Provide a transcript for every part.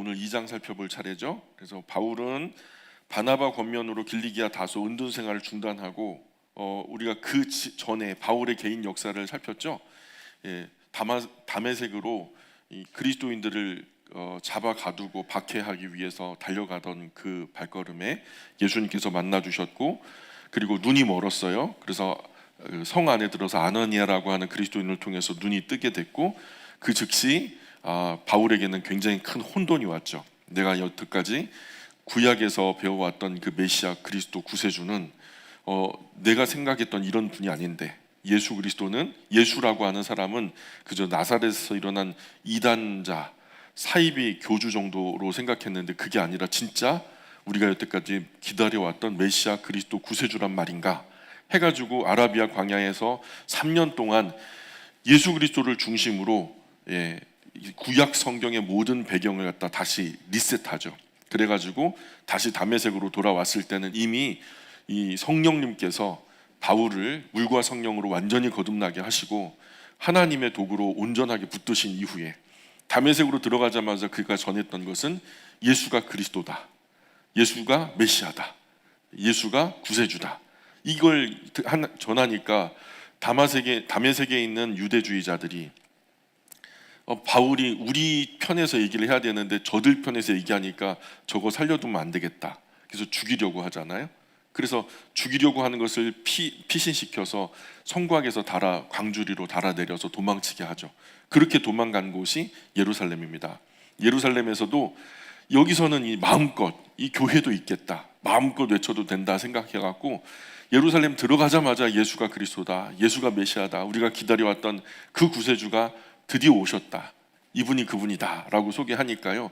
오늘 2장 살펴볼 차례죠. 그래서 바울은 바나바 권면으로 길리기아 다소 은둔 생활을 중단하고 우리가 그 전에 바울의 개인 역사를 살폈죠. 다메섹으로 이 그리스도인들을 잡아 가두고 박해하기 위해서 달려가던 그 발걸음에 예수님께서 만나 주셨고, 그리고 눈이 멀었어요. 그래서 성 안에 들어서 아나니아라고 하는 그리스도인을 통해서 눈이 뜨게 됐고, 그 즉시 바울에게는 굉장히 큰 혼돈이 왔죠. 내가 여태까지 구약에서 배워왔던 그 메시아 그리스도 구세주는 내가 생각했던 이런 분이 아닌데, 예수 그리스도는, 예수라고 하는 사람은 그저 나사렛에서 일어난 이단자 사이비 교주 정도로 생각했는데, 그게 아니라 진짜 우리가 여태까지 기다려왔던 메시아 그리스도 구세주란 말인가 해가지고 아라비아 광야에서 3년 동안 예수 그리스도를 중심으로 구약 성경의 모든 배경을 갖다 다시 리셋하죠. 그래가지고 다시 다메섹으로 돌아왔을 때는 이미 이 성령님께서 바울을 물과 성령으로 완전히 거듭나게 하시고 하나님의 도구로 온전하게 붙드신 이후에 다메섹으로 들어가자마자 그가 전했던 것은 예수가 그리스도다, 예수가 메시아다, 예수가 구세주다, 이걸 전하니까 다메섹에 있는 유대주의자들이 바울이 우리 편에서 얘기를 해야 되는데 저들 편에서 얘기하니까 저거 살려두면 안 되겠다, 그래서 죽이려고 하잖아요. 그래서 죽이려고 하는 것을 피신시켜서 성곽에서 광주리로 달아내려서 도망치게 하죠. 그렇게 도망간 곳이 예루살렘입니다. 예루살렘에서도 여기서는 이 마음껏 이 교회도 있겠다, 마음껏 외쳐도 된다 생각해갖고 예루살렘 들어가자마자 예수가 그리스도다, 예수가 메시아다, 우리가 기다려왔던 그 구세주가 드디어 오셨다, 이분이 그분이다 라고 소개하니까요,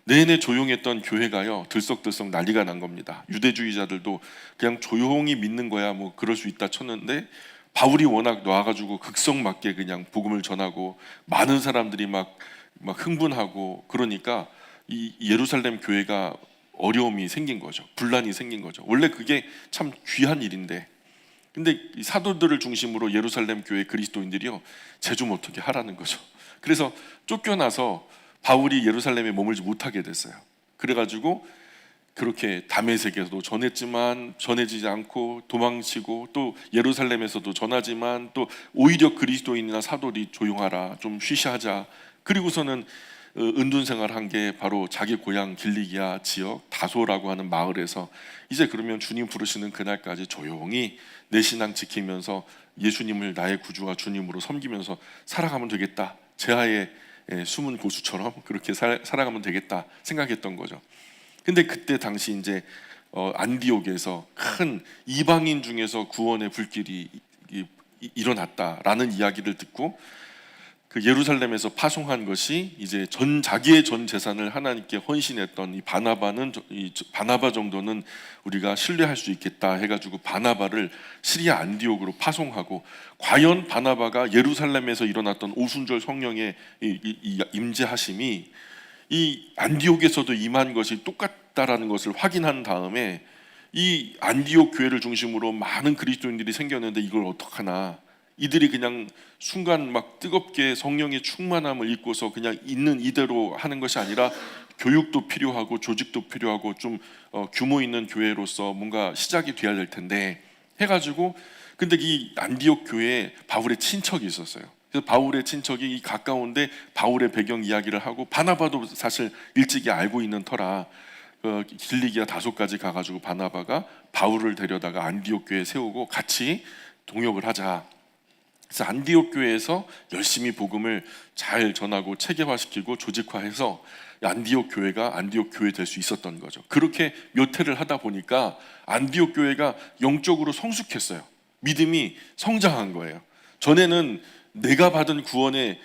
내내 조용했던 교회가요 들썩들썩 난리가 난 겁니다. 유대주의자들도 그냥 조용히 믿는 거야 뭐 그럴 수 있다 쳤는데, 바울이 워낙 나와가지고 극성맞게 그냥 복음을 전하고 많은 사람들이 막 흥분하고 그러니까 이 예루살렘 교회가 어려움이 생긴 거죠. 분란이 생긴 거죠. 원래 그게 참 귀한 일인데, 근데 이 사도들을 중심으로 예루살렘 교회 그리스도인들이요 쟤 좀 어떻게 하라는 거죠. 그래서 쫓겨나서 바울이 예루살렘에 머물지 못하게 됐어요. 그래가지고 그렇게 다메섹에서도 전했지만 전해지지 않고 도망치고, 또 예루살렘에서도 전하지만 또 오히려 그리스도인이나 사도들이 조용하라, 좀 쉬쉬하자. 그리고서는 은둔 생활한 게 바로 자기 고향 길리기아 지역 다소라고 하는 마을에서 이제 그러면 주님 부르시는 그날까지 조용히 내 신앙 지키면서 예수님을 나의 구주와 주님으로 섬기면서 살아가면 되겠다, 제하의 숨은 고수처럼 그렇게 살아가면 되겠다 생각했던 거죠. 근데 그때 당시 이제 안디옥에서 큰 이방인 중에서 구원의 불길이 일어났다라는 이야기를 듣고 그 예루살렘에서 파송한 것이 이제 자기의 전 재산을 하나님께 헌신했던 이 바나바 정도는 우리가 신뢰할 수 있겠다 해가지고 바나바를 시리아 안디옥으로 파송하고, 과연 바나바가 예루살렘에서 일어났던 오순절 성령의 임재하심이 이 안디옥에서도 임한 것이 똑같다라는 것을 확인한 다음에 이 안디옥 교회를 중심으로 많은 그리스도인들이 생겼는데 이걸 어떡하나, 이들이 그냥 순간 막 뜨겁게 성령의 충만함을 입고서 그냥 있는 이대로 하는 것이 아니라 교육도 필요하고 조직도 필요하고 좀 규모 있는 교회로서 뭔가 시작이 돼야 될 텐데 해가지고, 근데 이 안디옥 교회에 바울의 친척이 있었어요. 그래서 바울의 친척이 이 가까운데 바울의 배경 이야기를 하고, 바나바도 사실 일찍이 알고 있는 터라 길리기아 다소까지 가가지고 바나바가 바울을 데려다가 안디옥 교회에 세우고 같이 동역을 하자. 그래서 안디옥 교회에서 열심히 복음을 잘 전하고 체계화시키고 조직화해서 안디옥 교회가 안디옥 교회 될 수 있었던 거죠. 그렇게 몇 해를 하다 보니까 안디옥 교회가 영적으로 성숙했어요. 믿음이 성장한 거예요. 전에는 내가 받은 구원에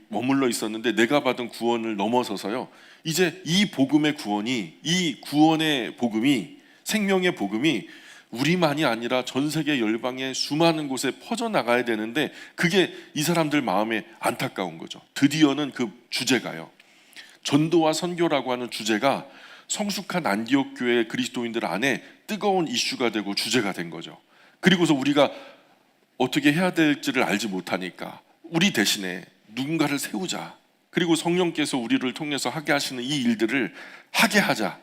머물러 있었는데 내가 받은 구원을 넘어서서요, 이제 이 복음의 구원이, 이 구원의 복음이, 생명의 복음이 우리만이 아니라 전 세계 열방의 수많은 곳에 퍼져나가야 되는데 그게 이 사람들 마음에 안타까운 거죠. 드디어는 그 주제가요, 전도와 선교라고 하는 주제가 성숙한 안디옥 교회 그리스도인들 안에 뜨거운 이슈가 되고 주제가 된 거죠. 그리고서 우리가 어떻게 해야 될지를 알지 못하니까 우리 대신에 누군가를 세우자, 그리고 성령께서 우리를 통해서 하게 하시는 이 일들을 하게 하자.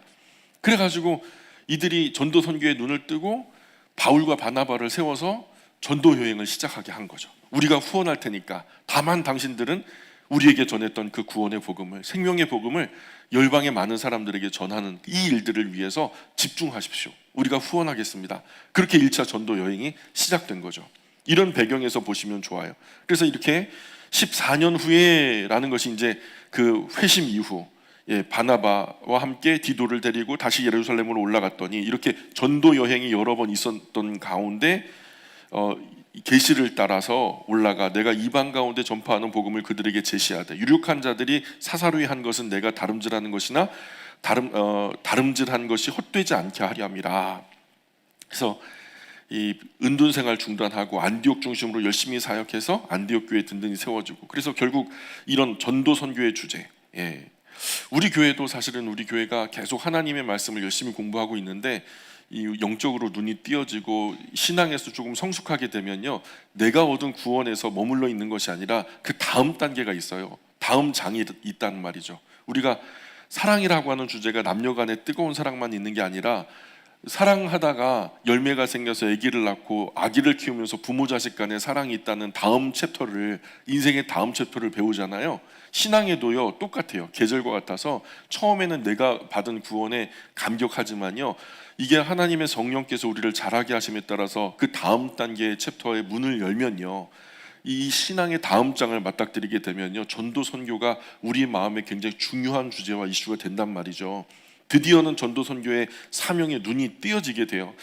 그래가지고 이들이 전도 선교에 눈을 뜨고 바울과 바나바를 세워서 전도 여행을 시작하게 한 거죠. 우리가 후원할 테니까 다만 당신들은 우리에게 전했던 그 구원의 복음을, 생명의 복음을 열방의 많은 사람들에게 전하는 이 일들을 위해서 집중하십시오. 우리가 후원하겠습니다. 그렇게 1차 전도 여행이 시작된 거죠. 이런 배경에서 보시면 좋아요. 그래서 이렇게 14년 후에라는 것이 이제 그 회심 이후, 바나바와 함께 디도를 데리고 다시 예루살렘으로 올라갔더니 이렇게 전도 여행이 여러 번 있었던 가운데 계시를 따라서 올라가 내가 이방 가운데 전파하는 복음을 그들에게 제시하되 유력한 자들이 사사로이 한 것은 내가 다름질하는 것이나 다름질한 것이 헛되지 않게 하려 함이라. 그래서 이 은둔 생활 중단하고 안디옥 중심으로 열심히 사역해서 안디옥 교회 든든히 세워지고, 그래서 결국 이런 전도 선교의 주제, 우리 교회도 사실은 우리 교회가 계속 하나님의 말씀을 열심히 공부하고 있는데 이 영적으로 눈이 띄어지고 신앙에서 조금 성숙하게 되면요, 내가 얻은 구원에서 머물러 있는 것이 아니라 그 다음 단계가 있어요. 다음 장이 있다는 말이죠. 우리가 사랑이라고 하는 주제가 남녀 간의 뜨거운 사랑만 있는 게 아니라 사랑하다가 열매가 생겨서 아기를 낳고 아기를 키우면서 부모 자식 간의 사랑이 있다는 다음 챕터를, 인생의 다음 챕터를 배우잖아요. 신앙에도요 똑같아요. 계절과 같아서 처음에는 내가 받은 구원에 감격하지만요, 이게 하나님의 성령께서 우리를 자라게 하심에 따라서 그 다음 단계의 챕터의 문을 열면요, 이 신앙의 다음 장을 맞닥뜨리게 되면요, 전도 선교가 우리 마음에 굉장히 중요한 주제와 이슈가 된단 말이죠. 드디어는 전도 선교의 사명에 눈이 띄어지게 돼요.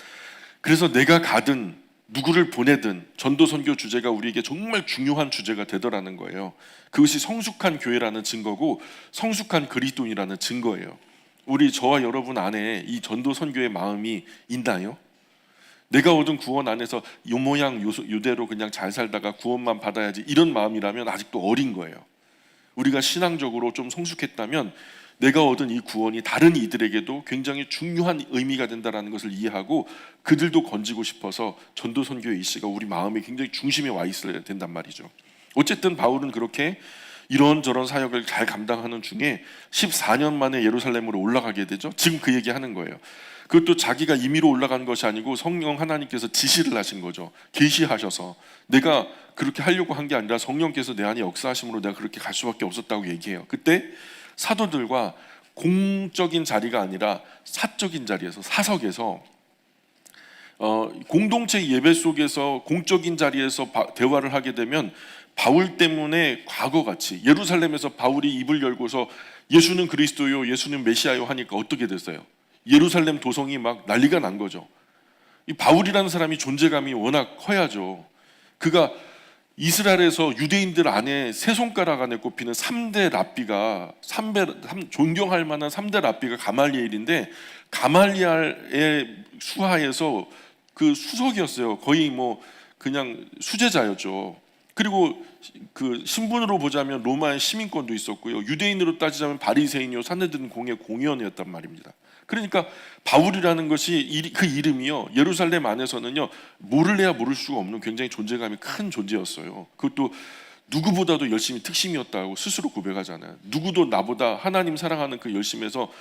그래서 내가 가든 누구를 보내든 전도 선교 주제가 우리에게 정말 중요한 주제가 되더라는 거예요. 그것이 성숙한 교회라는 증거고 성숙한 그리스도인이라는 증거예요. 저와 여러분 안에 이 전도 선교의 마음이 있나요? 내가 얻은 구원 안에서 요 모양 요대로 그냥 잘 살다가 구원만 받아야지, 이런 마음이라면 아직도 어린 거예요. 우리가 신앙적으로 좀 성숙했다면 내가 얻은 이 구원이 다른 이들에게도 굉장히 중요한 의미가 된다는 것을 이해하고 그들도 건지고 싶어서 전도 선교의 이슈가 우리 마음의 굉장히 중심에 와 있어야 된단 말이죠. 어쨌든 바울은 그렇게 이런저런 사역을 잘 감당하는 중에 14년 만에 예루살렘으로 올라가게 되죠. 지금 그 얘기하는 거예요. 그것도 자기가 임의로 올라간 것이 아니고 성령 하나님께서 지시를 하신 거죠. 계시하셔서 내가 그렇게 하려고 한 게 아니라 성령께서 내 안에 역사하심으로 내가 그렇게 갈 수밖에 없었다고 얘기해요. 그때 사도들과 공적인 자리가 아니라 사적인 자리에서, 사석에서 공동체 예배 속에서 공적인 자리에서 대화를 하게 되면 바울 때문에 과거같이 예루살렘에서 바울이 입을 열고서 예수는 그리스도요, 예수는 메시아요 하니까 어떻게 됐어요? 예루살렘 도성이 막 난리가 난 거죠. 이 바울이라는 사람이 존재감이 워낙 커야죠. 그가 이스라엘에서 유대인들 안에 세 손가락 안에 꼽히는 3대 랍비가 존경할 만한 3대 랍비가 가말리엘인데, 가말리엘의 수하에서 그 수석이었어요. 거의 뭐 그냥 수제자였죠. 그리고 그 신분으로 보자면 로마의 시민권도 있었고요. 유대인으로 따지자면 바리새인이요 산헤드린 공의 공의원이었단 말입니다. 그러니까 바울이라는 것이 그 이름이요, 예루살렘 안에서는요 모를래야 모를 수가 없는 굉장히 존재감이 큰 존재였어요. 그것도 누구보다도 열심히 특심이었다고 스스로 고백하잖아요. 누구도 나보다 하나님 사랑하는 그 열심에서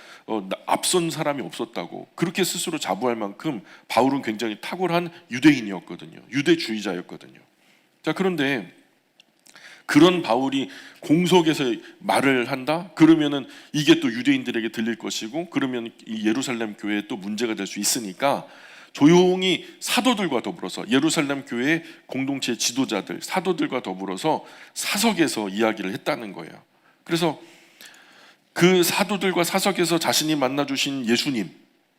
앞선 사람이 없었다고 그렇게 스스로 자부할 만큼 바울은 굉장히 탁월한 유대인이었거든요. 유대주의자였거든요. 자, 그런데 그런 바울이 공석에서 말을 한다? 그러면은 이게 또 유대인들에게 들릴 것이고, 그러면 이 예루살렘 교회에 또 문제가 될 수 있으니까 조용히 사도들과 더불어서 예루살렘 교회의 공동체 지도자들, 사도들과 더불어서 사석에서 이야기를 했다는 거예요. 그래서 그 사도들과 사석에서 자신이 만나주신 예수님,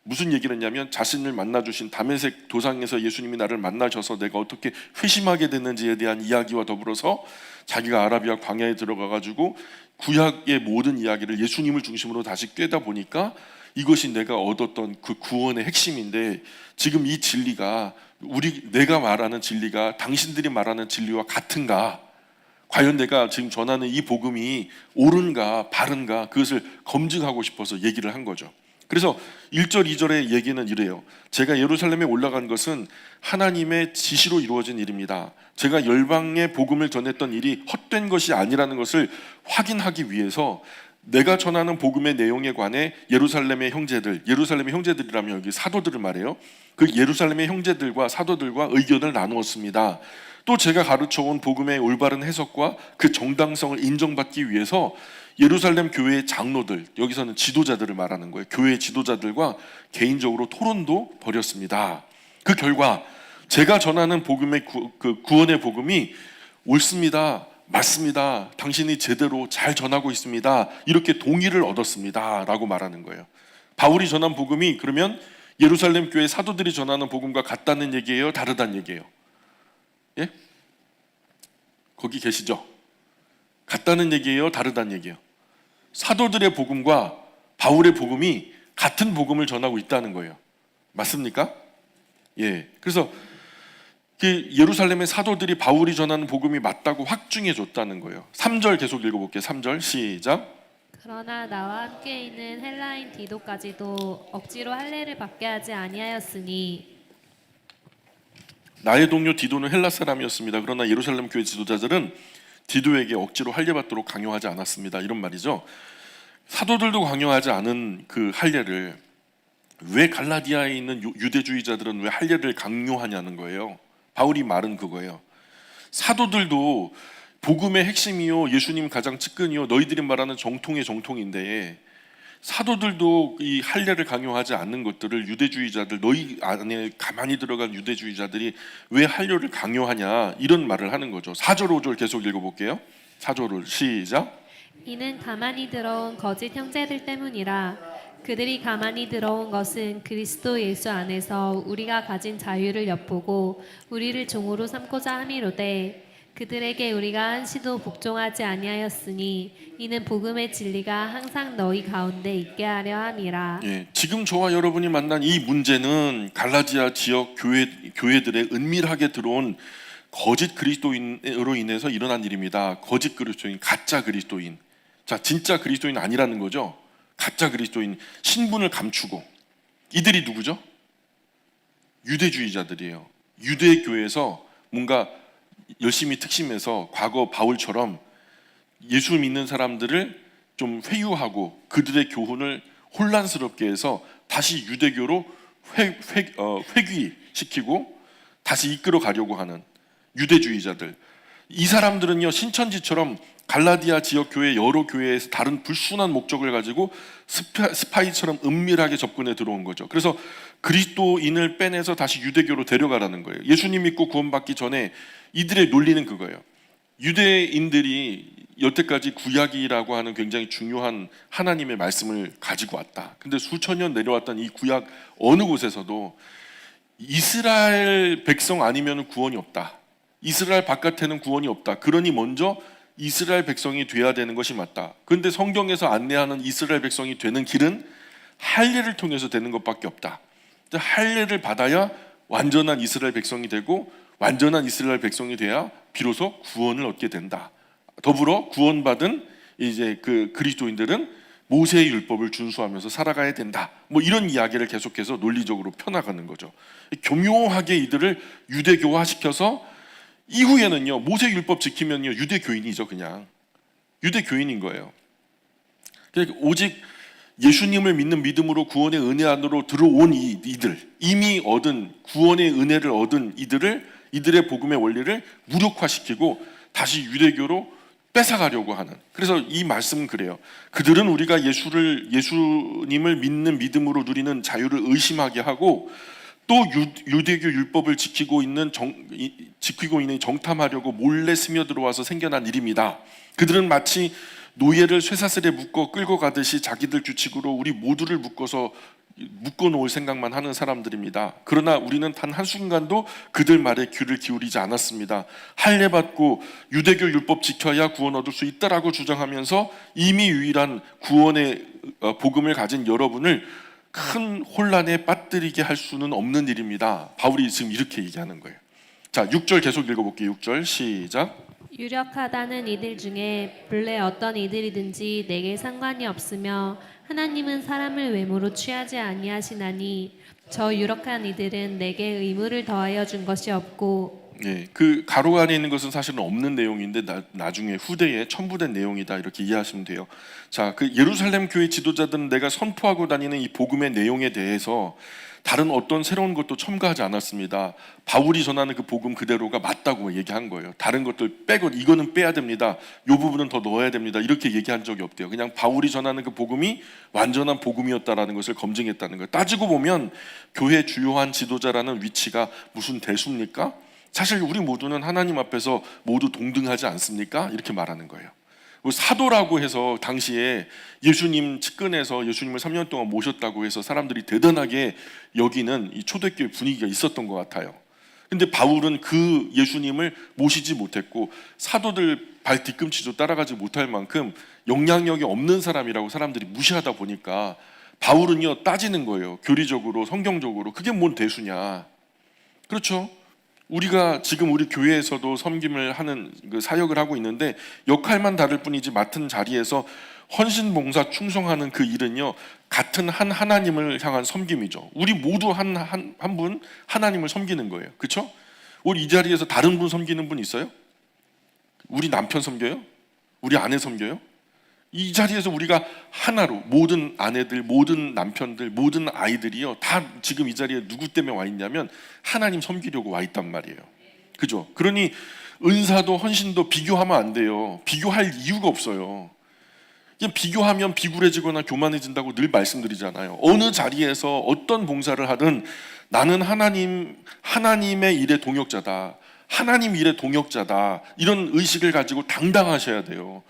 무슨 얘기를 했냐면 자신을 만나주신 다메섹 도상에서 예수님이 나를 만나셔서 내가 어떻게 회심하게 됐는지에 대한 이야기와 더불어서 자기가 아라비아 광야에 들어가가지고 구약의 모든 이야기를 예수님을 중심으로 다시 꿰다 보니까 이것이 내가 얻었던 그 구원의 핵심인데, 지금 이 진리가 내가 말하는 진리가 당신들이 말하는 진리와 같은가, 과연 내가 지금 전하는 이 복음이 옳은가 바른가, 그것을 검증하고 싶어서 얘기를 한 거죠. 그래서 1절 2절의 얘기는 이래요. 제가 예루살렘에 올라간 것은 하나님의 지시로 이루어진 일입니다. 제가 열방에 복음을 전했던 일이 헛된 것이 아니라는 것을 확인하기 위해서 내가 전하는 복음의 내용에 관해 예루살렘의 형제들이라면 여기 사도들을 말해요. 그 예루살렘의 형제들과 사도들과 의견을 나누었습니다. 또 제가 가르쳐온 복음의 올바른 해석과 그 정당성을 인정받기 위해서 예루살렘 교회의 장로들, 여기서는 지도자들을 말하는 거예요. 교회 지도자들과 개인적으로 토론도 벌였습니다. 그 결과 제가 전하는 복음의 구원의 복음이 옳습니다, 맞습니다, 당신이 제대로 잘 전하고 있습니다, 이렇게 동의를 얻었습니다 라고 말하는 거예요. 바울이 전한 복음이 그러면 예루살렘 교회 사도들이 전하는 복음과 같다는 얘기예요, 다르다는 얘기예요? 예? 거기 계시죠? 같다는 얘기예요, 다르다는 얘기예요? 사도들의 복음과 바울의 복음이 같은 복음을 전하고 있다는 거예요. 맞습니까? 예. 그래서 예루살렘의 사도들이 바울이 전하는 복음이 맞다고 확증해 줬다는 거예요. 3절 계속 읽어볼게요. 3절 시작. 그러나 나와 함께 있는 헬라인 디도까지도 억지로 할례를 받게 하지 아니하였으니 나의 동료 디도는 헬라 사람이었습니다. 그러나 예루살렘 교회 지도자들은 디도에게 억지로 할례받도록 강요하지 않았습니다. 이런 말이죠. 사도들도 강요하지 않은 그 할례를 왜 갈라디아에 있는 유대주의자들은 왜 할례를 강요하냐는 거예요. 바울이 말은 그거예요. 사도들도 복음의 핵심이요, 예수님 가장 측근이요, 너희들이 말하는 정통의 정통인데 사도들도 이 할례를 강요하지 않는 것들을 유대주의자들, 너희 안에 가만히 들어간 유대주의자들이 왜 할례를 강요하냐, 이런 말을 하는 거죠. 4절 5절 계속 읽어볼게요. 4절을 시작. 이는 가만히 들어온 거짓 형제들 때문이라. 그들이 가만히 들어온 것은 그리스도 예수 안에서 우리가 가진 자유를 엿보고 우리를 종으로 삼고자 함이로되 그들에게 우리가 한시도 복종하지 아니하였으니 이는 복음의 진리가 항상 너희 가운데 있게 하려 함이라. 예, 지금 저와 여러분이 만난 이 문제는 갈라디아 지역 교회들의 은밀하게 들어온 거짓 그리스도인으로 인해서 일어난 일입니다. 거짓 그리스도인, 가짜 그리스도인. 자, 진짜 그리스도인 아니라는 거죠. 가짜 그리스도인, 신분을 감추고. 이들이 누구죠? 유대주의자들이에요. 유대교회에서 뭔가 열심히 특심해서 과거 바울처럼 예수 믿는 사람들을 좀 회유하고 그들의 교훈을 혼란스럽게 해서 다시 유대교로 회귀시키고 다시 이끌어 가려고 하는 유대주의자들. 이 사람들은요, 신천지처럼 갈라디아 지역 교회 여러 교회에서 다른 불순한 목적을 가지고 스파이처럼 은밀하게 접근해 들어온 거죠. 그래서 그리스도인을 빼내서 다시 유대교로 데려가라는 거예요. 예수님 믿고 구원받기 전에 이들의 논리는 그거예요. 유대인들이 여태까지 구약이라고 하는 굉장히 중요한 하나님의 말씀을 가지고 왔다. 근데 수천 년 내려왔던 이 구약 어느 곳에서도 이스라엘 백성 아니면 구원이 없다, 이스라엘 바깥에는 구원이 없다, 그러니 먼저 이스라엘 백성이 돼야 되는 것이 맞다. 그런데 성경에서 안내하는 이스라엘 백성이 되는 길은 할례를 통해서 되는 것밖에 없다. 할례를 받아야 완전한 이스라엘 백성이 되고 완전한 이스라엘 백성이 돼야 비로소 구원을 얻게 된다. 더불어 구원받은 이제 그 그리스도인들은 모세의 율법을 준수하면서 살아가야 된다. 뭐 이런 이야기를 계속해서 논리적으로 펴나가는 거죠. 교묘하게 이들을 유대교화시켜서 이후에는요, 모세 율법 지키면요 유대교인이죠. 그냥 유대교인인 거예요. 오직 예수님을 믿는 믿음으로 구원의 은혜 안으로 들어온 이들, 이미 얻은 구원의 은혜를 얻은 이들의 복음의 원리를 무력화시키고 다시 유대교로 뺏어가려고 하는. 그래서 이 말씀은 그래요. 그들은 우리가 예수님을 믿는 믿음으로 누리는 자유를 의심하게 하고 또 유대교 율법을 지키고 있는 정탐하려고 몰래 스며들어와서 생겨난 일입니다. 그들은 마치 노예를 쇠사슬에 묶어 끌고 가듯이 자기들 규칙으로 우리 모두를 묶어 놓을 생각만 하는 사람들입니다. 그러나 우리는 단 한순간도 그들 말에 귀를 기울이지 않았습니다. 할례 받고 유대교 율법 지켜야 구원 얻을 수 있다라고 주장하면서 이미 유일한 구원의 복음을 가진 여러분을 큰 혼란에 빠뜨리게 할 수는 없는 일입니다. 바울이 지금 이렇게 얘기하는 거예요. 자, 6절 계속 읽어볼게요. 6절 시작. 유력하다는 이들 중에 본래 어떤 이들이든지 내게 상관이 없으며 하나님은 사람을 외모로 취하지 아니하시나니 저 유력한 이들은 내게 의무를 더하여 준 것이 없고 예, 그 가로 안에 있는 것은 사실은 없는 내용인데 나중에 후대에 첨부된 내용이다 이렇게 이해하시면 돼요. 자, 그 예루살렘 교회 지도자들은 내가 선포하고 다니는 이 복음의 내용에 대해서 다른 어떤 새로운 것도 첨가하지 않았습니다. 바울이 전하는 그 복음 그대로가 맞다고 얘기한 거예요. 다른 것들 빼고 이거는 빼야 됩니다. 이 부분은 더 넣어야 됩니다. 이렇게 얘기한 적이 없대요. 그냥 바울이 전하는 그 복음이 완전한 복음이었다라는 것을 검증했다는 거예요. 따지고 보면 교회 주요한 지도자라는 위치가 무슨 대수입니까? 사실 우리 모두는 하나님 앞에서 모두 동등하지 않습니까? 이렇게 말하는 거예요. 사도라고 해서 당시에 예수님 측근에서 예수님을 3년 동안 모셨다고 해서 사람들이 대단하게 여기는 이 초대교회 분위기가 있었던 것 같아요. 근데 바울은 그 예수님을 모시지 못했고 사도들 발 뒤꿈치도 따라가지 못할 만큼 영향력이 없는 사람이라고 사람들이 무시하다 보니까 바울은요 따지는 거예요. 교리적으로 성경적으로 그게 뭔 대수냐. 그렇죠? 우리가 지금 우리 교회에서도 섬김을 하는 그 사역을 하고 있는데 역할만 다를 뿐이지 맡은 자리에서 헌신 봉사 충성하는 그 일은요 같은 한 하나님을 향한 섬김이죠. 우리 모두 한 분 하나님을 섬기는 거예요. 그렇죠? 우리 이 자리에서 다른 분 섬기는 분 있어요? 우리 남편 섬겨요? 우리 아내 섬겨요? 이 자리에서 우리가 하나로 모든 아내들, 모든 남편들, 모든 아이들이요 다 지금 이 자리에 누구 때문에 와 있냐면 하나님 섬기려고 와 있단 말이에요. 그죠? 그러니 은사도 헌신도 비교하면 안 돼요. 비교할 이유가 없어요. 그냥 비교하면 비굴해지거나 교만해진다고 늘 말씀드리잖아요. 어느 자리에서 어떤 봉사를 하든 나는 하나님의 일의 동역자다. 하나님 일의 동역자다. 이런 의식을 가지고 당당하셔야 돼요.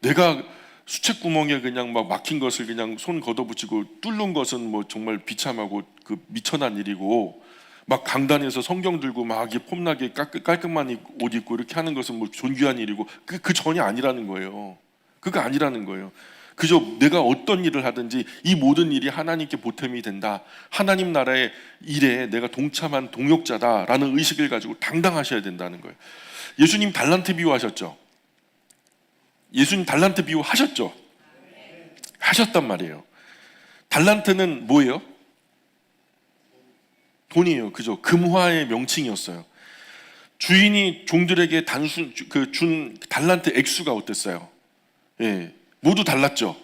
내가 수채구멍에 그냥 막 막힌 것을 그냥 손 걷어붙이고 뚫는 것은 뭐 정말 비참하고 그 미천한 일이고 막 강단에서 성경 들고 막 폼나게 깔끔한 옷 입고 이렇게 하는 것은 뭐 존귀한 일이고 그 전이 아니라는 거예요. 그거 아니라는 거예요. 그저 내가 어떤 일을 하든지 이 모든 일이 하나님께 보탬이 된다. 하나님 나라의 일에 내가 동참한 동역자다라는 의식을 가지고 당당하셔야 된다는 거예요. 예수님 달란트 비유하셨죠? 예수님 달란트 비유 하셨죠? 하셨단 말이에요. 달란트는 뭐예요? 돈이에요. 그죠? 금화의 명칭이었어요. 주인이 종들에게 준 달란트 액수가 어땠어요? 예, 모두 달랐죠.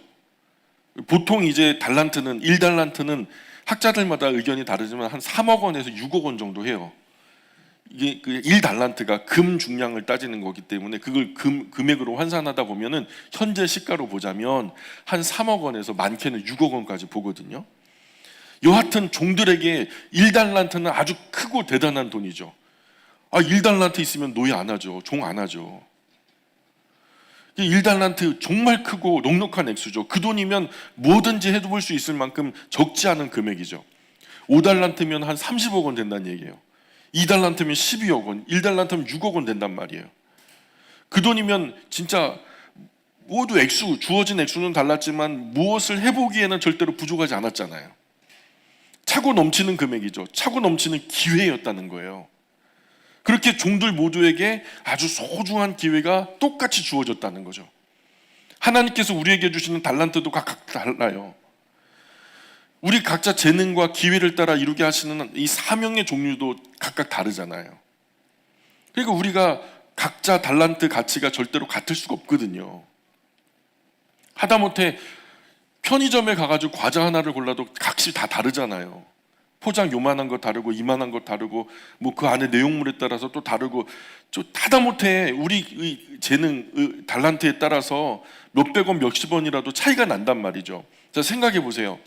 보통 이제 달란트는 1달란트는 학자들마다 의견이 다르지만 한 3억 원에서 6억 원 정도 해요. 이게 그 1달란트가 금 중량을 따지는 거기 때문에 그걸 금액으로 환산하다 보면은 현재 시가로 보자면 한 3억 원에서 많게는 6억 원까지 보거든요. 여하튼 종들에게 1달란트는 아주 크고 대단한 돈이죠. 1달란트 있으면 노예 안 하죠. 종 안 하죠. 1달란트 정말 크고 넉넉한 액수죠. 그 돈이면 뭐든지 해볼 수 있을 만큼 적지 않은 금액이죠. 5달란트면 한 30억 원 된다는 얘기예요. 2달란트면 12억 원, 1달란트면 6억 원 된단 말이에요. 그 돈이면 진짜 모두 주어진 액수는 달랐지만 무엇을 해보기에는 절대로 부족하지 않았잖아요. 차고 넘치는 금액이죠. 차고 넘치는 기회였다는 거예요. 그렇게 종들 모두에게 아주 소중한 기회가 똑같이 주어졌다는 거죠. 하나님께서 우리에게 주시는 달란트도 각각 달라요. 우리 각자 재능과 기회를 따라 이루게 하시는 이 사명의 종류도 각각 다르잖아요. 그러니까 우리가 각자 달란트 가치가 절대로 같을 수가 없거든요. 하다못해 편의점에 가가지고 과자 하나를 골라도 값이 다 다르잖아요. 포장 요만한 거 다르고 이만한 거 다르고 뭐 그 안에 내용물에 따라서 또 다르고 하다못해 우리 재능 달란트에 따라서 몇백 원 몇십 원이라도 차이가 난단 말이죠. 자, 생각해 보세요.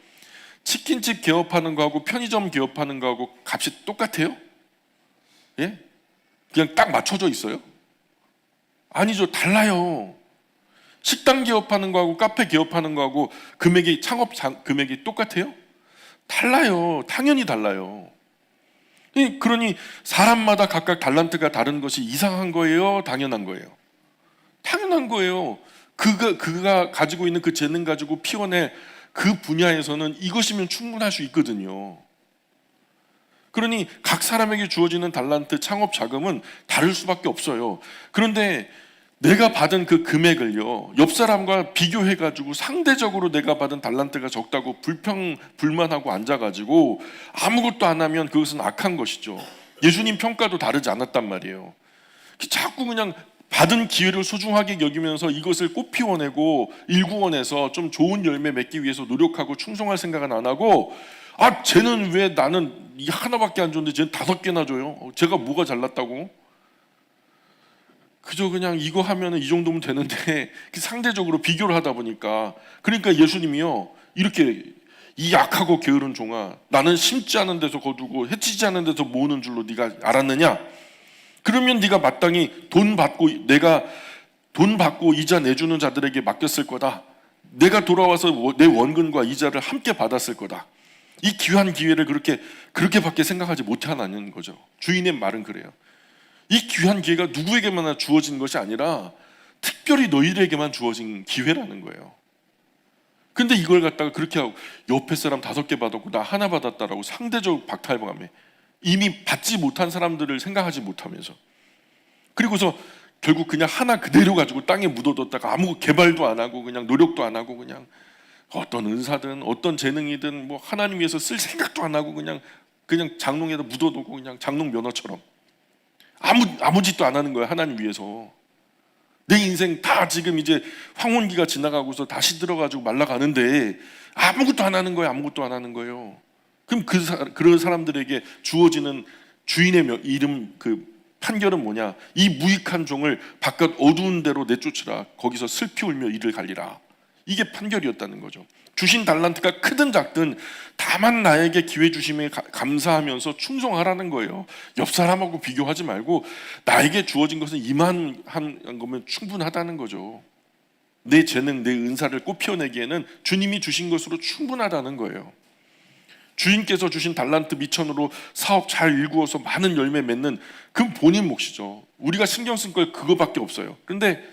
치킨집 개업하는 거하고 편의점 개업하는 거하고 값이 똑같아요? 예? 그냥 딱 맞춰져 있어요? 아니죠. 달라요. 식당 개업하는 거하고 카페 개업하는 거하고 창업 금액이 똑같아요? 달라요. 당연히 달라요. 그러니 사람마다 각각 달란트가 다른 것이 이상한 거예요? 당연한 거예요? 당연한 거예요. 그가 가지고 있는 그 재능 가지고 피워내 그 분야에서는 이것이면 충분할 수 있거든요. 그러니 각 사람에게 주어지는 달란트 창업 자금은 다를 수밖에 없어요. 그런데 내가 받은 그 금액을요, 옆 사람과 비교해가지고 상대적으로 내가 받은 달란트가 적다고 불만하고 앉아가지고 아무것도 안 하면 그것은 악한 것이죠. 예수님 평가도 다르지 않았단 말이에요. 자꾸 그냥 받은 기회를 소중하게 여기면서 이것을 꽃 피워내고 일구원에서 좀 좋은 열매 맺기 위해서 노력하고 충성할 생각은 안 하고, 쟤는 왜 나는 이 하나밖에 안 줬는데 쟤는 5개나 줘요? 제가 뭐가 잘났다고? 그저 그냥 이거 하면은 이 정도면 되는데 상대적으로 비교를 하다 보니까, 그러니까 예수님이요, 이렇게 이 약하고 게으른 종아, 나는 심지 않은 데서 거두고 해치지 않은 데서 모으는 줄로 네가 알았느냐? 그러면 네가 마땅히 내가 돈 받고 이자 내주는 자들에게 맡겼을 거다. 내가 돌아와서 내 원금과 이자를 함께 받았을 거다. 이 귀한 기회를 그렇게밖에 생각하지 못하는 거죠. 주인의 말은 그래요. 이 귀한 기회가 누구에게만 주어진 것이 아니라 특별히 너희들에게만 주어진 기회라는 거예요. 근데 이걸 갖다가 그렇게 하고 옆에 사람 5개 받았고 나 하나 받았다라고 상대적 박탈감에 이미 받지 못한 사람들을 생각하지 못하면서, 그리고서 결국 그냥 하나 그대로 가지고 땅에 묻어뒀다가 아무 개발도 안 하고 그냥 노력도 안 하고 그냥 어떤 은사든 어떤 재능이든 뭐 하나님 위해서 쓸 생각도 안 하고 그냥 장롱에다 묻어두고 그냥 장롱 면허처럼 아무 짓도 안 하는 거야. 하나님 위해서 내 인생 다 지금 이제 황혼기가 지나가고서 다시 들어가지고 말라가는데 아무것도 안 하는 거예요. 아무것도 안 하는 거예요. 그럼 그런 사람들에게 주어지는 주인의 이름, 그 판결은 뭐냐? 이 무익한 종을 바깥 어두운 데로 내쫓으라. 거기서 슬피 울며 이를 갈리라. 이게 판결이었다는 거죠. 주신 달란트가 크든 작든 다만 나에게 기회 주심에 감사하면서 충성하라는 거예요. 옆 사람하고 비교하지 말고 나에게 주어진 것은 이만한 거면 충분하다는 거죠. 내 재능, 내 은사를 꽃피워내기에는 주님이 주신 것으로 충분하다는 거예요. 주인께서 주신 달란트 미천으로 사업 잘 일구어서 많은 열매 맺는 그 본인 몫이죠. 우리가 신경 쓴 걸 그거밖에 없어요. 그런데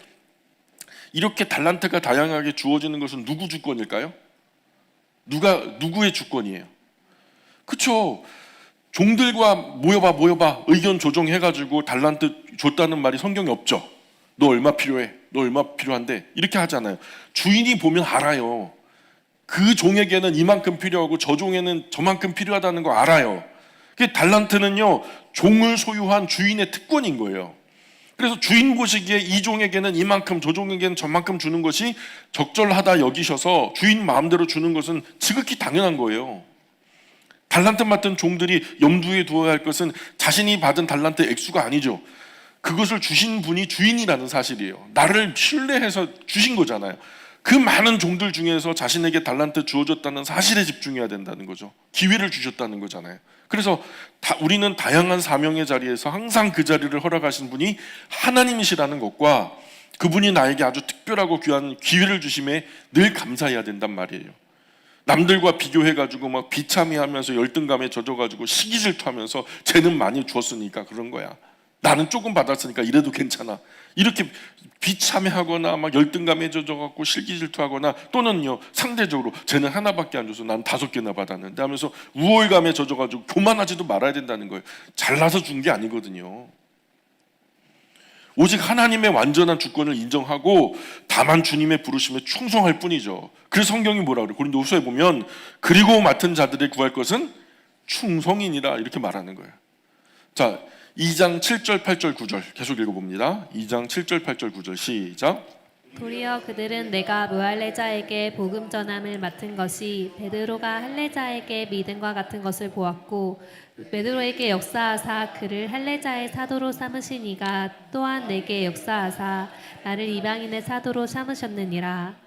이렇게 달란트가 다양하게 주어지는 것은 누구 주권일까요? 누구의 주권이에요? 그렇죠. 종들과 모여봐 의견 조정해가지고 달란트 줬다는 말이 성경에 없죠. 너 얼마 필요해? 너 얼마 필요한데? 이렇게 하잖아요. 주인이 보면 알아요. 그 종에게는 이만큼 필요하고 저 종에는 저만큼 필요하다는 거 알아요. 달란트는요, 종을 소유한 주인의 특권인 거예요. 그래서 주인 보시기에 이 종에게는 이만큼, 저 종에게는 저만큼 주는 것이 적절하다 여기셔서 주인 마음대로 주는 것은 지극히 당연한 거예요. 달란트 맡은 종들이 염두에 두어야 할 것은 자신이 받은 달란트 액수가 아니죠. 그것을 주신 분이 주인이라는 사실이에요. 나를 신뢰해서 주신 거잖아요. 그 많은 종들 중에서 자신에게 달란트 주어졌다는 사실에 집중해야 된다는 거죠. 기회를 주셨다는 거잖아요. 그래서 우리는 다양한 사명의 자리에서 항상 그 자리를 허락하신 분이 하나님이시라는 것과 그분이 나에게 아주 특별하고 귀한 기회를 주심에 늘 감사해야 된단 말이에요. 남들과 비교해가지고 막 비참해하면서 열등감에 젖어가지고 시기질투하면서 쟤는 많이 주었으니까 그런 거야. 나는 조금 받았으니까 이래도 괜찮아. 이렇게 비참해하거나 막 열등감에 젖어갖고 실기질투하거나, 또는요 상대적으로 쟤는 하나밖에 안 줘서 난 5개나 받았는데 하면서 우월감에 젖어가지고 교만하지도 말아야 된다는 거예요. 잘나서 준 게 아니거든요. 오직 하나님의 완전한 주권을 인정하고 다만 주님의 부르심에 충성할 뿐이죠. 그래서 성경이 뭐라 그래요? 고린도후서에 보면 그리고 맡은 자들의 구할 것은 충성이니라 이렇게 말하는 거예요. 자, 2장 7절 8절 9절 계속 읽어봅니다. 2장 7절 8절 9절 시작. 도리어 그들은 내가 무할례자에게 복음 전함을 맡은 것이 베드로가 할례자에게 믿음과 같은 것을 보았고 베드로에게 역사하사 그를 할례자의 사도로 삼으시니가 또한 내게 역사하사 나를 이방인의 사도로 삼으셨느니라.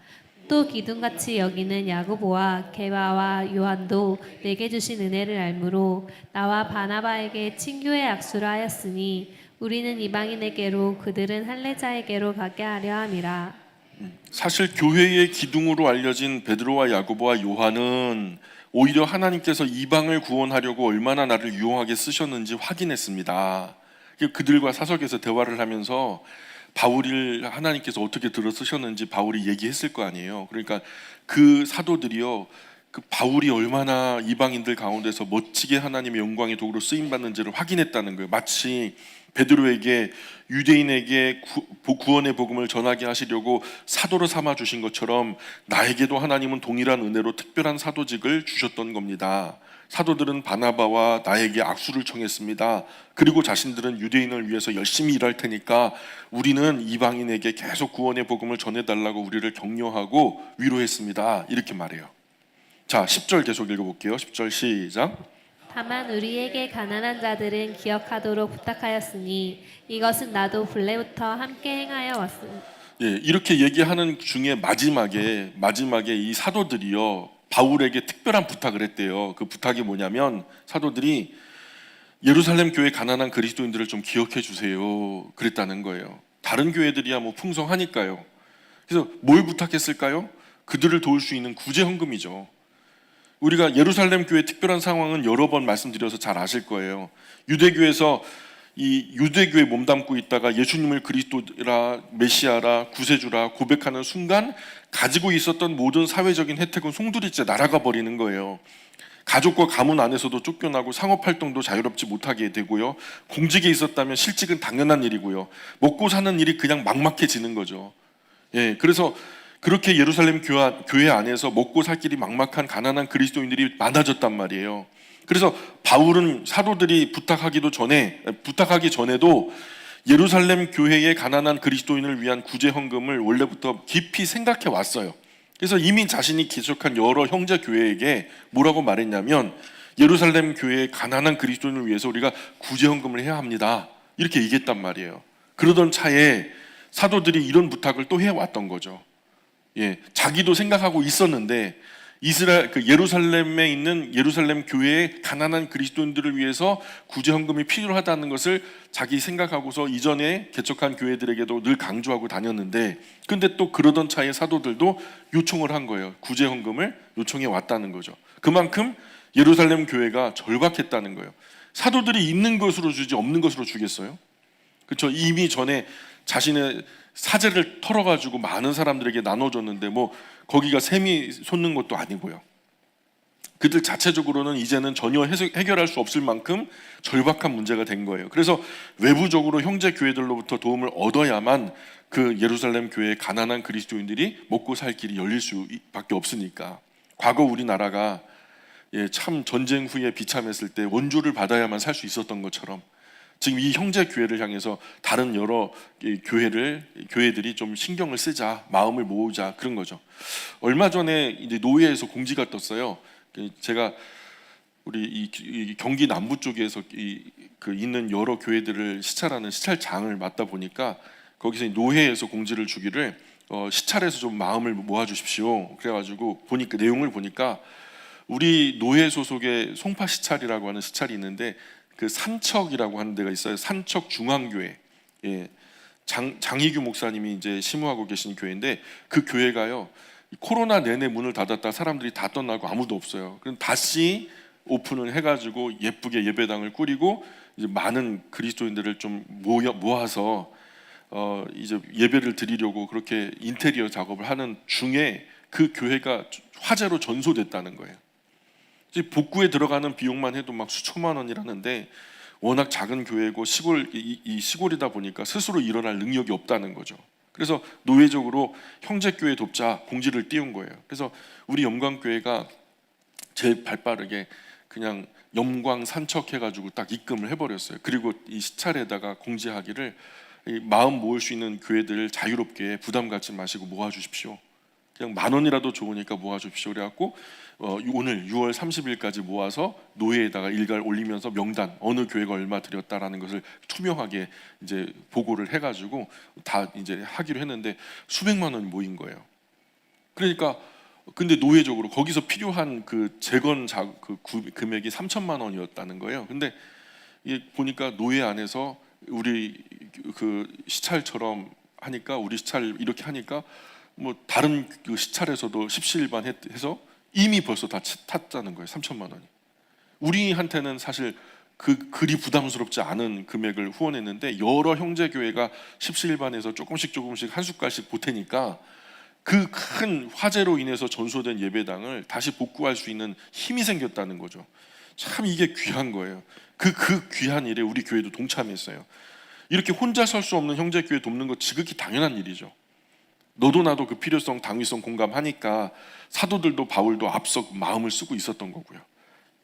또 기둥같이 여기는 야고보와 게바와 요한도 내게 주신 은혜를 알므로 나와 바나바에게 친교의 악수를 하였으니 우리는 이방인에게로 그들은 할례자에게로 가게 하려 함이라. 사실 교회의 기둥으로 알려진 베드로와 야고보와 요한은 오히려 하나님께서 이방을 구원하려고 얼마나 나를 유용하게 쓰셨는지 확인했습니다. 그들과 사석에서 대화를 하면서 바울을 하나님께서 어떻게 들어 쓰셨는지 바울이 얘기했을 거 아니에요. 그러니까 그 사도들이요, 그 바울이 얼마나 이방인들 가운데서 멋지게 하나님의 영광의 도구로 쓰임 받는지를 확인했다는 거예요. 마치 베드로에게 유대인에게 구원의 복음을 전하게 하시려고 사도로 삼아 주신 것처럼 나에게도 하나님은 동일한 은혜로 특별한 사도직을 주셨던 겁니다. 사도들은 바나바와 나에게 악수를 청했습니다. 그리고 자신들은 유대인을 위해서 열심히 일할 테니까 우리는 이방인에게 계속 구원의 복음을 전해달라고 우리를 격려하고 위로했습니다. 이렇게 말해요. 자, 10절 계속 읽어볼게요. 10절 시작. 다만 우리에게 가난한 자들은 기억하도록 부탁하였으니 이것은 나도 본래부터 함께 행하여 왔습니다. 예, 이렇게 얘기하는 중에 마지막에 이 사도들이요 바울에게 특별한 부탁을 했대요. 그 부탁이 뭐냐면 사도들이 예루살렘 교회 가난한 그리스도인들을 좀 기억해 주세요. 그랬다는 거예요. 다른 교회들이야 뭐 풍성하니까요. 그래서 뭘 부탁했을까요? 그들을 도울 수 있는 구제 헌금이죠. 우리가 예루살렘 교회 특별한 상황은 여러 번 말씀드려서 잘 아실 거예요. 유대교에서 이 유대교에 몸담고 있다가 예수님을 그리스도라 메시아라 구세주라 고백하는 순간 가지고 있었던 모든 사회적인 혜택은 송두리째 날아가 버리는 거예요. 가족과 가문 안에서도 쫓겨나고 상업활동도 자유롭지 못하게 되고요. 공직에 있었다면 실직은 당연한 일이고요. 먹고 사는 일이 그냥 막막해지는 거죠. 예, 그래서 그렇게 예루살렘 교회 안에서 먹고 살 길이 막막한 가난한 그리스도인들이 많아졌단 말이에요. 그래서 바울은 사도들이 부탁하기 전에도 예루살렘 교회의 가난한 그리스도인을 위한 구제 헌금을 원래부터 깊이 생각해 왔어요. 그래서 이미 자신이 개척한 여러 형제 교회에게 뭐라고 말했냐면 예루살렘 교회의 가난한 그리스도인을 위해서 우리가 구제 헌금을 해야 합니다. 이렇게 얘기했단 말이에요. 그러던 차에 사도들이 이런 부탁을 또 해왔던 거죠. 예, 자기도 생각하고 있었는데 예루살렘에 있는 예루살렘 교회의 가난한 그리스도인들을 위해서 구제 헌금이 필요하다는 것을 자기 생각하고서 이전에 개척한 교회들에게도 늘 강조하고 다녔는데, 근데 또 그러던 차에 사도들도 요청을 한 거예요. 구제 헌금을 요청해 왔다는 거죠. 그만큼 예루살렘 교회가 절박했다는 거예요. 사도들이 있는 것으로 주지 없는 것으로 주겠어요? 그렇죠. 이미 전에 자신의 사재를 털어가지고 많은 사람들에게 나눠줬는데 뭐 거기가 셈이 솟는 것도 아니고요. 그들 자체적으로는 이제는 전혀 해결할 수 없을 만큼 절박한 문제가 된 거예요. 그래서 외부적으로 형제 교회들로부터 도움을 얻어야만 그 예루살렘 교회의 가난한 그리스도인들이 먹고 살 길이 열릴 수밖에 없으니까. 과거 우리나라가 참 전쟁 후에 비참했을 때 원조를 받아야만 살 수 있었던 것처럼 지금 이 형제 교회를 향해서 다른 여러 교회들이 좀 신경을 쓰자, 마음을 모으자 그런 거죠. 얼마 전에 이제 노회에서 공지가 떴어요. 제가 우리 이 경기 남부 쪽에서 있는 여러 교회들을 시찰하는 시찰장을 맡다 보니까 거기서 노회에서 공지를 주기를 시찰에서 좀 마음을 모아주십시오. 그래가지고 보니까 내용을 보니까 우리 노회 소속의 송파 시찰이라고 하는 시찰이 있는데. 그 산척이라고 하는 데가 있어요. 산척 중앙교회. 예. 장희규 목사님이 이제 심우하고 계신 교회인데 그 교회가요. 코로나 내내 문을 닫았다 사람들이 다 떠나고 아무도 없어요. 그럼 다시 오픈을 해가지고 예쁘게 예배당을 꾸리고 이제 많은 그리스도인들을 좀 모아서 이제 예배를 드리려고 그렇게 인테리어 작업을 하는 중에 그 교회가 화재로 전소됐다는 거예요. 복구에 들어가는 비용만 해도 막 수천만 원이라는데 워낙 작은 교회고 시골이다 보니까 스스로 일어날 능력이 없다는 거죠. 그래서 노회적으로 형제교회 돕자 공지를 띄운 거예요. 그래서 우리 영광교회가 제일 발빠르게 그냥 영광 산척해가지고 딱 입금을 해버렸어요. 그리고 이 시찰에다가 공지하기를 마음 모을 수 있는 교회들 자유롭게 부담 갖지 마시고 모아주십시오. 그냥 10,000원이라도 좋으니까 모아주십시오. 그래갖고 오늘 6월 30일까지 모아서 노회에다가 일갈 올리면서 명단 어느 교회가 얼마 드렸다라는 것을 투명하게 이제 보고를 해가지고 다 이제 하기로 했는데 수백만 원이 모인 거예요. 그러니까 근데 노회적으로 거기서 필요한 그 재건 금액이 3천만 원이었다는 거예요. 근데 이게 보니까 노회 안에서 우리 그 시찰처럼 하니까 우리 시찰 이렇게 하니까 뭐 다른 그 시찰에서도 십시일반 해서 이미 벌써 다 탔다는 거예요. 3천만 원이. 우리한테는 사실 그리 부담스럽지 않은 금액을 후원했는데 여러 형제교회가 십시일반에서 조금씩 한 숟갈씩 보태니까 그 큰 화재로 인해서 전소된 예배당을 다시 복구할 수 있는 힘이 생겼다는 거죠. 참 이게 귀한 거예요. 그 귀한 일에 우리 교회도 동참했어요. 이렇게 혼자 설 수 없는 형제교회 돕는 거 지극히 당연한 일이죠. 너도 나도 그 필요성, 당위성 공감하니까 사도들도 바울도 앞서 마음을 쓰고 있었던 거고요.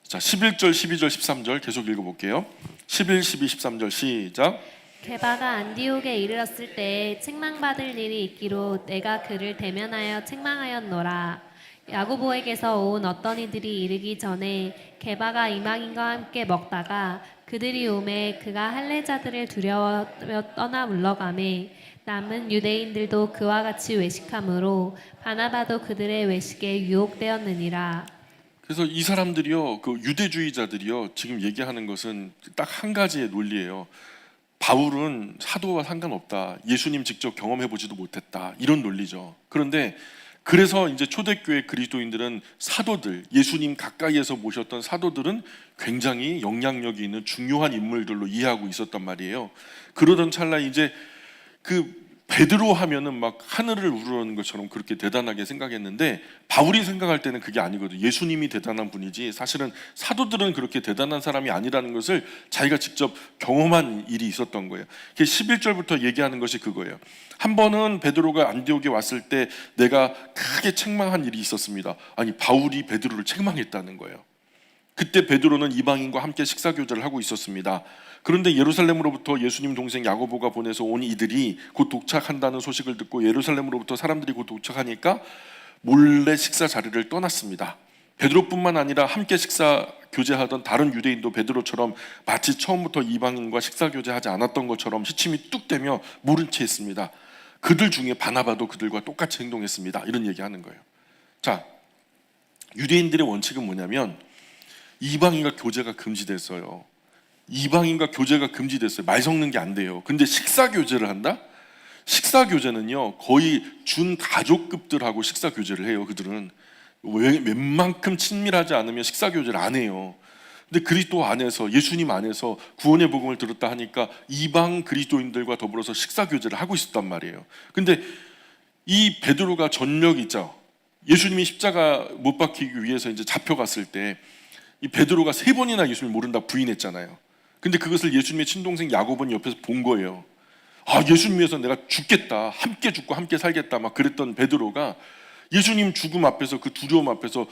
자, 11절, 12절, 13절 계속 읽어볼게요. 11, 12, 13절 시작. 게바가 안디옥에 이르렀을 때 책망받을 일이 있기로 내가 그를 대면하여 책망하였노라. 야고보에게서 온 어떤 이들이 이르기 전에 게바가 이방인과 함께 먹다가 그들이 오매 그가 할례자들을 두려워 떠나 물러가매 남은 유대인들도 그와 같이 외식함으로 바나바도 그들의 외식에 유혹되었느니라. 그래서 이 사람들이요, 그 유대주의자들이요, 지금 얘기하는 것은 딱 한 가지의 논리예요. 바울은 사도와 상관없다. 예수님 직접 경험해보지도 못했다. 이런 논리죠. 그런데 그래서 이제 초대교회 그리스도인들은 사도들, 예수님 가까이에서 모셨던 사도들은 굉장히 영향력이 있는 중요한 인물들로 이해하고 있었단 말이에요. 그러던 찰나에 이제 그 베드로 하면은 막 하늘을 우러러는 것처럼 그렇게 대단하게 생각했는데 바울이 생각할 때는 그게 아니거든요. 예수님이 대단한 분이지 사실은 사도들은 그렇게 대단한 사람이 아니라는 것을 자기가 직접 경험한 일이 있었던 거예요. 11절부터 얘기하는 것이 그거예요. 한 번은 베드로가 안디옥에 왔을 때 내가 크게 책망한 일이 있었습니다. 아니, 바울이 베드로를 책망했다는 거예요. 그때 베드로는 이방인과 함께 식사 교제를 하고 있었습니다. 그런데 예루살렘으로부터 예수님 동생 야고보가 보내서 온 이들이 곧 도착한다는 소식을 듣고 예루살렘으로부터 사람들이 곧 도착하니까 몰래 식사 자리를 떠났습니다. 베드로뿐만 아니라 함께 식사 교제하던 다른 유대인도 베드로처럼 마치 처음부터 이방인과 식사 교제하지 않았던 것처럼 시침이 뚝 떼며 모른 채 했습니다. 그들 중에 바나바도 그들과 똑같이 행동했습니다. 이런 얘기하는 거예요. 자, 유대인들의 원칙은 뭐냐면 이방인과 교제가 금지됐어요. 이방인과 교제가 금지됐어요. 말 섞는 게 안 돼요. 근데 식사 교제를 한다? 식사 교제는요, 거의 준 가족급들하고 식사 교제를 해요. 그들은 웬만큼 친밀하지 않으면 식사 교제를 안 해요. 근데 그리스도 안에서, 예수님 안에서 구원의 복음을 들었다 하니까 이방 그리스도인들과 더불어서 식사 교제를 하고 있었단 말이에요. 근데 이 베드로가 전력 있죠. 예수님이 십자가 못 박히기 위해서 이제 잡혀갔을 때 이 베드로가 3번이나 예수님을 모른다 부인했잖아요. 근데 그것을 예수님의 친동생 야고보는 옆에서 본 거예요. 아, 예수님 위해서 내가 죽겠다, 함께 죽고 함께 살겠다 막 그랬던 베드로가 예수님 죽음 앞에서, 그 두려움 앞에서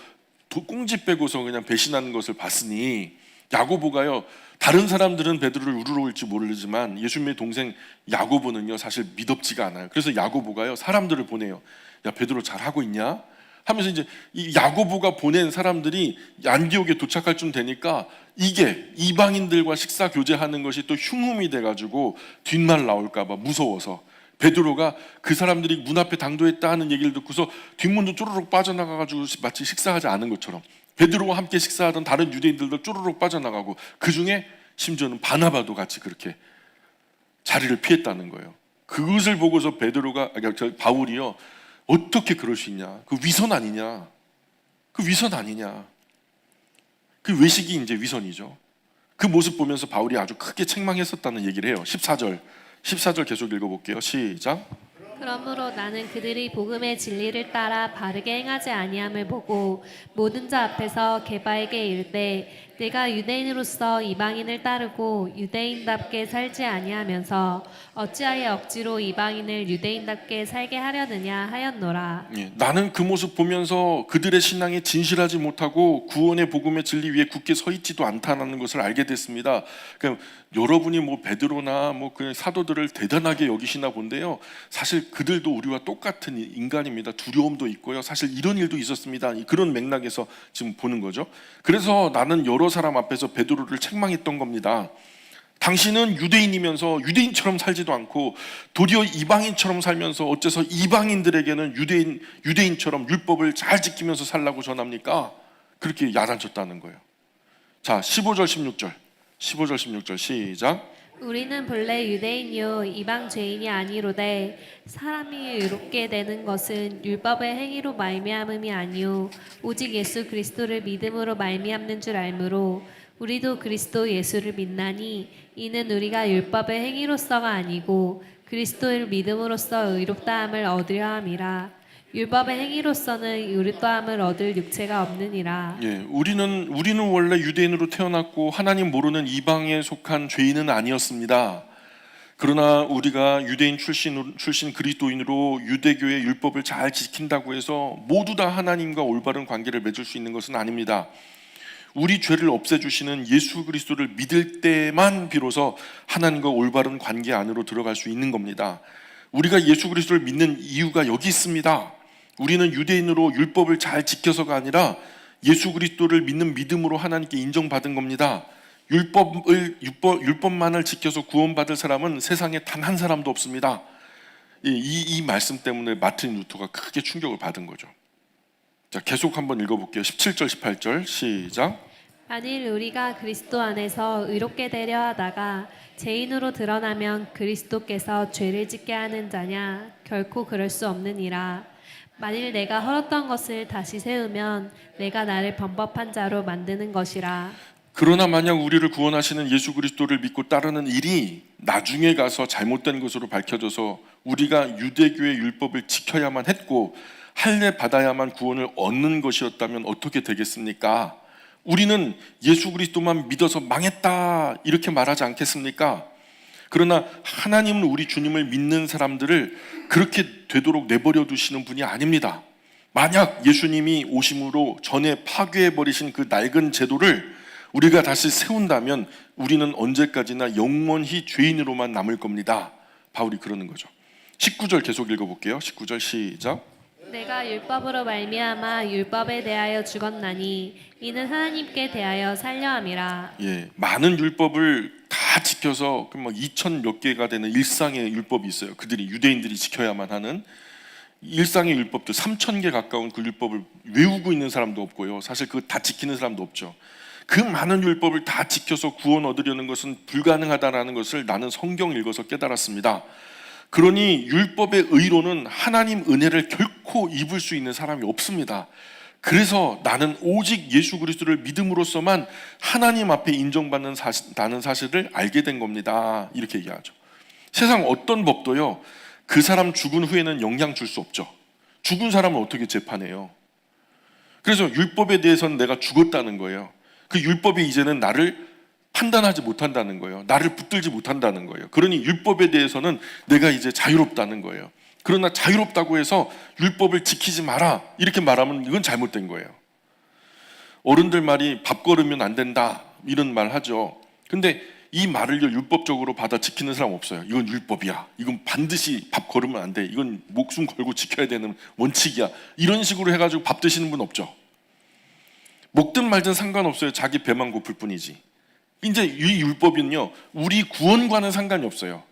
꽁지 빼고서 그냥 배신하는 것을 봤으니 야고보가요, 다른 사람들은 베드로를 우러러올지 모르지만 예수님의 동생 야고보는요 사실 믿업지가 않아요. 그래서 야고보가요 사람들을 보내요. 야, 베드로 잘하고 있냐? 하면서 이제 이 야고보가 보낸 사람들이 안디옥에 도착할 쯤 되니까 이게 이방인들과 식사 교제하는 것이 또 흉음이 돼가지고 뒷말 나올까봐 무서워서 베드로가 그 사람들이 문 앞에 당도했다 하는 얘기를 듣고서 뒷문도 쪼르륵 빠져나가가지고 마치 식사하지 않은 것처럼 베드로와 함께 식사하던 다른 유대인들도 쪼르륵 빠져나가고 그 중에 심지어는 바나바도 같이 그렇게 자리를 피했다는 거예요. 그것을 보고서 바울이요, 어떻게 그럴 수 있냐? 그 위선 아니냐? 그 위선 아니냐? 그 외식이 이제 위선이죠. 그 모습 보면서 바울이 아주 크게 책망했었다는 얘기를 해요. 14절 계속 읽어볼게요. 시작. 그러므로 나는 그들이 복음의 진리를 따라 바르게 행하지 아니함을 보고 모든 자 앞에서 게바에게 이르되 내가 유대인으로서 이방인을 따르고 유대인답게 살지 아니하면서 어찌하여 억지로 이방인을 유대인답게 살게 하려느냐 하였노라. 예, 나는 그 모습 보면서 그들의 신앙이 진실하지 못하고 구원의 복음의 진리 위에 굳게 서 있지도 않다는 것을 알게 됐습니다. 그러니까 여러분이 뭐 베드로나 뭐 그냥 사도들을 대단하게 여기시나 본데요. 사실 그들도 우리와 똑같은 인간입니다. 두려움도 있고요. 사실 이런 일도 있었습니다. 그런 맥락에서 지금 보는 거죠. 그래서 나는 여러 사람 앞에서 베드로를 책망했던 겁니다. 당신은 유대인이면서 유대인처럼 살지도 않고 도리어 이방인처럼 살면서 어째서 이방인들에게는 유대인처럼 율법을 잘 지키면서 살라고 전합니까? 그렇게 야단쳤다는 거예요. 자, 15절 16절 시작. 우리는 본래 유대인이요 이방 죄인이 아니로되 사람이 의롭게 되는 것은 율법의 행위로 말미암음이 아니요 오직 예수 그리스도를 믿음으로 말미암는 줄 알므로 우리도 그리스도 예수를 믿나니 이는 우리가 율법의 행위로서가 아니고 그리스도를 믿음으로써 의롭다함을 얻으려 함이라. 율법의 행위로서는 의롭다함을 얻을 육체가 없느니라. 예, 우리는 원래 유대인으로 태어났고 하나님 모르는 이방에 속한 죄인은 아니었습니다. 그러나 우리가 유대인 출신 그리스도인으로 유대교의 율법을 잘 지킨다고 해서 모두 다 하나님과 올바른 관계를 맺을 수 있는 것은 아닙니다. 우리 죄를 없애주시는 예수 그리스도를 믿을 때만 비로소 하나님과 올바른 관계 안으로 들어갈 수 있는 겁니다. 우리가 예수 그리스도를 믿는 이유가 여기 있습니다. 우리는 유대인으로 율법을 잘 지켜서가 아니라 예수 그리스도를 믿는 믿음으로 하나님께 인정받은 겁니다. 율법만을 지켜서 구원받을 사람은 세상에 단 한 사람도 없습니다. 이 말씀 때문에 마틴 루터가 크게 충격을 받은 거죠. 자, 계속 한번 읽어볼게요. 17절 18절 시작. 만일 우리가 그리스도 안에서 의롭게 되려 하다가 죄인으로 드러나면 그리스도께서 죄를 짓게 하는 자냐? 결코 그럴 수 없느니라. 만일 내가 헐었던 것을 다시 세우면 내가 나를 범법한 자로 만드는 것이라. 그러나 만약 우리를 구원하시는 예수 그리스도를 믿고 따르는 일이 나중에 가서 잘못된 것으로 밝혀져서 우리가 유대교의 율법을 지켜야만 했고 할례 받아야만 구원을 얻는 것이었다면 어떻게 되겠습니까? 우리는 예수 그리스도만 믿어서 망했다 이렇게 말하지 않겠습니까? 그러나 하나님은 우리 주님을 믿는 사람들을 그렇게 되도록 내버려 두시는 분이 아닙니다. 만약 예수님이 오심으로 전에 파괴해버리신 그 낡은 제도를 우리가 다시 세운다면 우리는 언제까지나 영원히 죄인으로만 남을 겁니다. 바울이 그러는 거죠. 19절 계속 읽어볼게요. 19절 시작. 내가 율법으로 말미암아 율법에 대하여 죽었나니 이는 하나님께 대하여 살려 함이라. 예, 많은 율법을 다 지켜서 막 2,000 몇 개가 되는 일상의 율법이 있어요. 그들이 유대인들이 지켜야만 하는 일상의 율법도 3,000개 가까운 그 율법을 외우고 있는 사람도 없고요. 사실 그거 다 지키는 사람도 없죠. 그 많은 율법을 다 지켜서 구원 얻으려는 것은 불가능하다라는 것을 나는 성경 읽어서 깨달았습니다. 그러니 율법의 의로는 하나님 은혜를 결코 입을 수 있는 사람이 없습니다. 그래서 나는 오직 예수 그리스도를 믿음으로써만 하나님 앞에 인정받는 다는 사실을 알게 된 겁니다. 이렇게 얘기하죠. 세상 어떤 법도요, 그 사람 죽은 후에는 영향 줄 수 없죠. 죽은 사람을 어떻게 재판해요? 그래서 율법에 대해서는 내가 죽었다는 거예요. 그 율법이 이제는 나를 판단하지 못한다는 거예요. 나를 붙들지 못한다는 거예요. 그러니 율법에 대해서는 내가 이제 자유롭다는 거예요. 그러나 자유롭다고 해서 율법을 지키지 마라 이렇게 말하면 이건 잘못된 거예요. 어른들 말이 밥 걸으면 안 된다 이런 말 하죠. 근데 이 말을 율법적으로 받아 지키는 사람 없어요. 이건 율법이야. 이건 반드시 밥 걸으면 안 돼. 이건 목숨 걸고 지켜야 되는 원칙이야. 이런 식으로 해가지고 밥 드시는 분 없죠. 먹든 말든 상관없어요. 자기 배만 고플 뿐이지. 이제 이 율법은요, 우리 구원과는 상관이 없어요.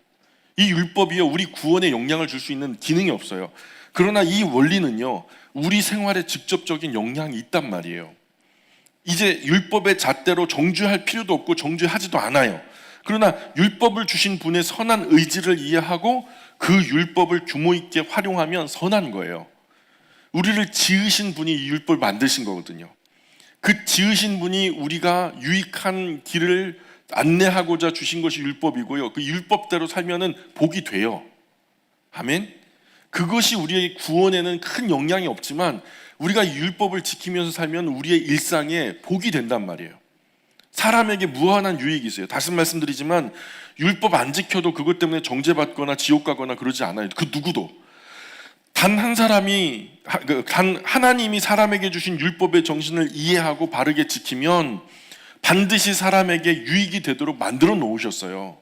이 율법이요, 우리 구원에 영향을 줄 수 있는 기능이 없어요. 그러나 이 원리는요, 우리 생활에 직접적인 영향이 있단 말이에요. 이제 율법의 잣대로 정죄할 필요도 없고 정죄하지도 않아요. 그러나 율법을 주신 분의 선한 의지를 이해하고 그 율법을 규모 있게 활용하면 선한 거예요. 우리를 지으신 분이 이 율법을 만드신 거거든요. 그 지으신 분이 우리가 유익한 길을 안내하고자 주신 것이 율법이고요. 그 율법대로 살면은 복이 돼요. 아멘. 그것이 우리의 구원에는 큰 영향이 없지만 우리가 율법을 지키면서 살면 우리의 일상에 복이 된단 말이에요. 사람에게 무한한 유익이 있어요. 다시 말씀드리지만 율법 안 지켜도 그것 때문에 정죄받거나 지옥 가거나 그러지 않아요. 그 누구도. 단 하나님이 사람에게 주신 율법의 정신을 이해하고 바르게 지키면 반드시 사람에게 유익이 되도록 만들어 놓으셨어요.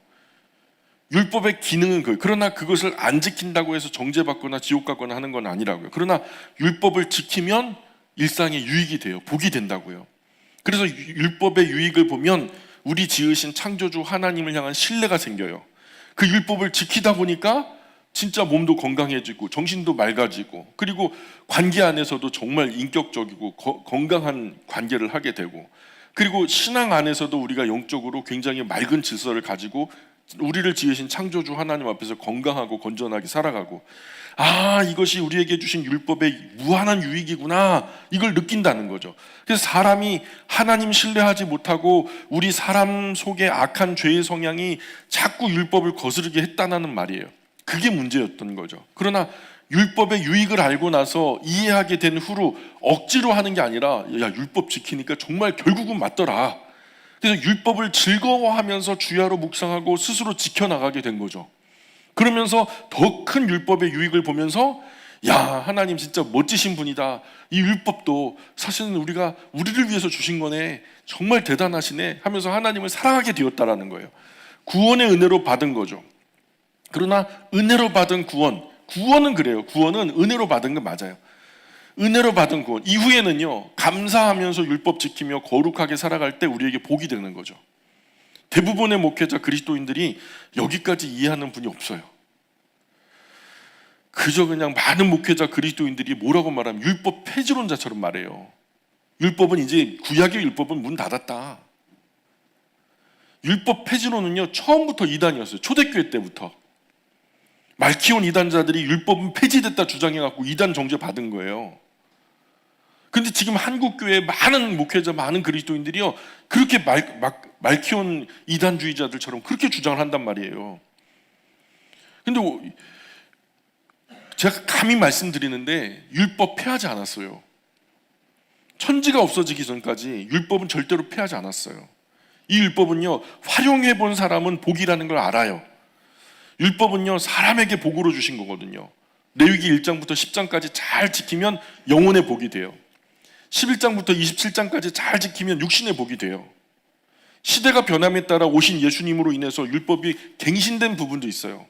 율법의 기능은 그거예요. 그러나 그것을 안 지킨다고 해서 정죄받거나 지옥 가거나 하는 건 아니라고요. 그러나 율법을 지키면 일상에 유익이 돼요. 복이 된다고요. 그래서 율법의 유익을 보면 우리 지으신 창조주 하나님을 향한 신뢰가 생겨요. 그 율법을 지키다 보니까 진짜 몸도 건강해지고 정신도 맑아지고 그리고 관계 안에서도 정말 인격적이고 건강한 관계를 하게 되고 그리고 신앙 안에서도 우리가 영적으로 굉장히 맑은 질서를 가지고 우리를 지으신 창조주 하나님 앞에서 건강하고 건전하게 살아가고 이것이 우리에게 주신 율법의 무한한 유익이구나 이걸 느낀다는 거죠. 그래서 사람이 하나님 신뢰하지 못하고 우리 사람 속에 악한 죄의 성향이 자꾸 율법을 거스르게 했다는 말이에요. 그게 문제였던 거죠. 그러나 율법의 유익을 알고 나서 이해하게 된 후로 억지로 하는 게 아니라 율법 지키니까 정말 결국은 맞더라. 그래서 율법을 즐거워하면서 주야로 묵상하고 스스로 지켜나가게 된 거죠. 그러면서 더 큰 율법의 유익을 보면서 야, 하나님 진짜 멋지신 분이다. 이 율법도 사실은 우리를 위해서 주신 거네. 정말 대단하시네 하면서 하나님을 사랑하게 되었다라는 거예요. 구원의 은혜로 받은 거죠. 그러나 은혜로 받은 구원은 그래요. 구원은 은혜로 받은 건 맞아요. 은혜로 받은 구원 이후에는요, 감사하면서 율법 지키며 거룩하게 살아갈 때 우리에게 복이 되는 거죠. 대부분의 목회자 그리스도인들이 여기까지 이해하는 분이 없어요. 그저 그냥 많은 목회자 그리스도인들이 뭐라고 말하면 율법 폐지론자처럼 말해요. 율법은 이제 구약의 율법은 문 닫았다. 율법 폐지론은요, 처음부터 이단이었어요. 초대교회 때부터 말키온 이단자들이 율법은 폐지됐다 주장해갖고 이단 정죄 받은 거예요. 근데 지금 한국교회 많은 목회자, 많은 그리스도인들이요, 그렇게 말키온 이단주의자들처럼 그렇게 주장을 한단 말이에요. 근데 제가 감히 말씀드리는데 율법 폐하지 않았어요. 천지가 없어지기 전까지 율법은 절대로 폐하지 않았어요. 이 율법은요, 활용해 본 사람은 복이라는 걸 알아요. 율법은요, 사람에게 복으로 주신 거거든요. 레위기 1장부터 10장까지 잘 지키면 영혼의 복이 돼요. 11장부터 27장까지 잘 지키면 육신의 복이 돼요. 시대가 변함에 따라 오신 예수님으로 인해서 율법이 갱신된 부분도 있어요.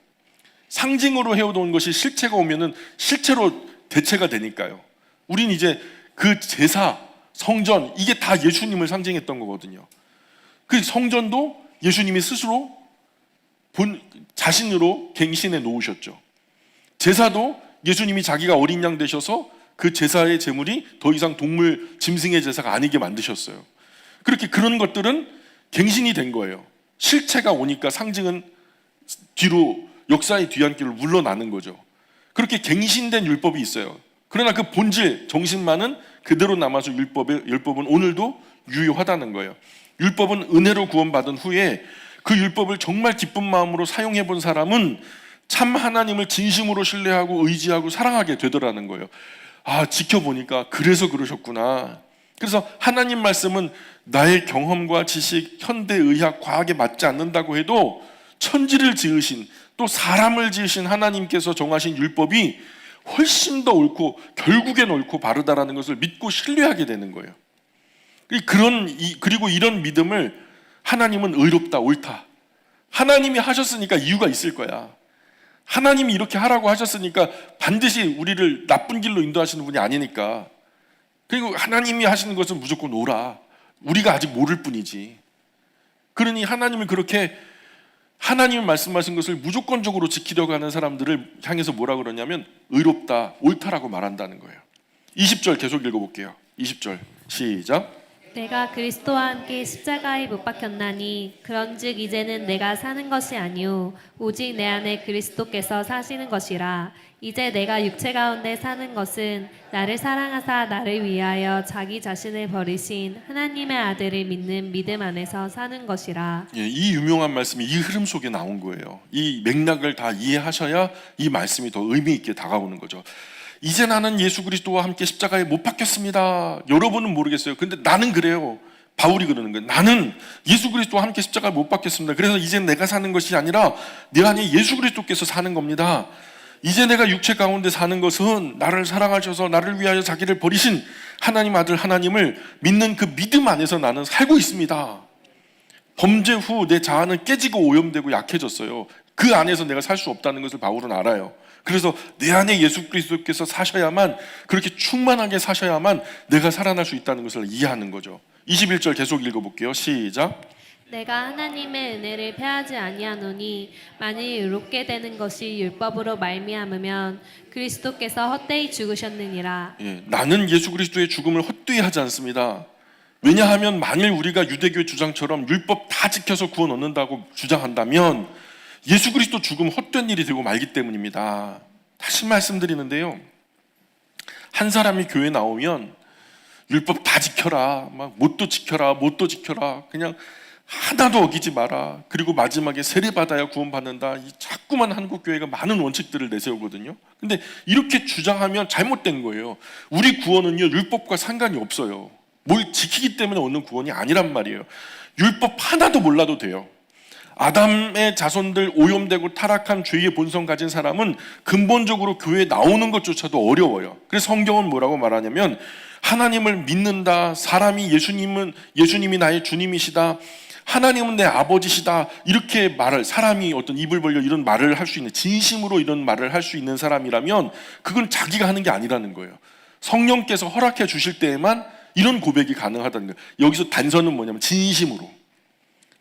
상징으로 해오던 것이 실체가 오면은 실체로 대체가 되니까요. 우린 이제 그 제사, 성전, 이게 다 예수님을 상징했던 거거든요. 그 성전도 예수님이 스스로 자신으로 갱신해 놓으셨죠. 제사도 예수님이 자기가 어린 양 되셔서 그 제사의 제물이 더 이상 동물 짐승의 제사가 아니게 만드셨어요. 그렇게 그런 것들은 갱신이 된 거예요. 실체가 오니까 상징은 뒤로 역사의 뒤안길로 물러나는 거죠. 그렇게 갱신된 율법이 있어요. 그러나 그 본질, 정신만은 그대로 남아서 율법은 오늘도 유효하다는 거예요. 율법은 은혜로 구원받은 후에 그 율법을 정말 기쁜 마음으로 사용해 본 사람은 참 하나님을 진심으로 신뢰하고 의지하고 사랑하게 되더라는 거예요. 아, 지켜보니까 그래서 그러셨구나. 그래서 하나님 말씀은 나의 경험과 지식, 현대의학, 과학에 맞지 않는다고 해도 천지를 지으신, 또 사람을 지으신 하나님께서 정하신 율법이 훨씬 더 옳고 결국엔 옳고 바르다라는 것을 믿고 신뢰하게 되는 거예요. 그리고 이런 믿음을 하나님은 의롭다, 옳다. 하나님이 하셨으니까 이유가 있을 거야. 하나님이 이렇게 하라고 하셨으니까 반드시 우리를 나쁜 길로 인도하시는 분이 아니니까. 그리고 하나님이 하시는 것은 무조건 옳아. 우리가 아직 모를 뿐이지. 그러니 하나님을 그렇게 하나님이 말씀하신 것을 무조건적으로 지키려고 하는 사람들을 향해서 뭐라 그러냐면 의롭다, 옳다라고 말한다는 거예요. 20절 계속 읽어볼게요. 20절 시작. 내가 그리스도와 함께 십자가에 못 박혔나니 그런즉 이제는 내가 사는 것이 아니요 오직 내 안에 그리스도께서 사시는 것이라. 이제 내가 육체 가운데 사는 것은 나를 사랑하사 나를 위하여 자기 자신을 버리신 하나님의 아들을 믿는 믿음 안에서 사는 것이라. 예, 이 유명한 말씀이 이 흐름 속에 나온 거예요. 이 맥락을 다 이해하셔야 이 말씀이 더 의미 있게 다가오는 거죠. 이제 나는 예수 그리스도와 함께 십자가에 못 박혔습니다. 여러분은 모르겠어요. 근데 나는 그래요. 바울이 그러는 거예요. 나는 예수 그리스도와 함께 십자가에 못 박혔습니다. 그래서 이제 내가 사는 것이 아니라 내 안에 예수 그리스도께서 사는 겁니다. 이제 내가 육체 가운데 사는 것은 나를 사랑하셔서 나를 위하여 자기를 버리신 하나님 아들 하나님을 믿는 그 믿음 안에서 나는 살고 있습니다. 범죄 후 내 자아는 깨지고 오염되고 약해졌어요. 그 안에서 내가 살 수 없다는 것을 바울은 알아요. 그래서 내 안에 예수 그리스도께서 사셔야만, 그렇게 충만하게 사셔야만 내가 살아날 수 있다는 것을 이해하는 거죠. 21절 계속 읽어볼게요. 시작. 내가 하나님의 은혜를 패하지 아니하노니 만일 의롭게 되는 것이 율법으로 말미암으면 그리스도께서 헛되이 죽으셨느니라. 예, 나는 예수 그리스도의 죽음을 헛되이 하지 않습니다. 왜냐하면 만일 우리가 유대교 주장처럼 율법 다 지켜서 구원 얻는다고 주장한다면 예수 그리스도 죽음 헛된 일이 되고 말기 때문입니다. 다시 말씀드리는데요, 한 사람이 교회 나오면 율법 다 지켜라, 막 못도 지켜라, 못도 지켜라, 그냥 하나도 어기지 마라, 그리고 마지막에 세례받아야 구원받는다, 이 자꾸만 한국 교회가 많은 원칙들을 내세우거든요. 근데 이렇게 주장하면 잘못된 거예요. 우리 구원은요 율법과 상관이 없어요. 뭘 지키기 때문에 얻는 구원이 아니란 말이에요. 율법 하나도 몰라도 돼요. 아담의 자손들 오염되고 타락한 죄의 본성 가진 사람은 근본적으로 교회에 나오는 것조차도 어려워요. 그래서 성경은 뭐라고 말하냐면 하나님을 믿는다, 사람이 예수님이 나의 주님이시다, 하나님은 내 아버지시다, 이렇게 말을, 사람이 어떤 입을 벌려 이런 말을 할 수 있는, 진심으로 이런 말을 할 수 있는 사람이라면 그건 자기가 하는 게 아니라는 거예요. 성령께서 허락해 주실 때에만 이런 고백이 가능하다는 거예요. 여기서 단서는 뭐냐면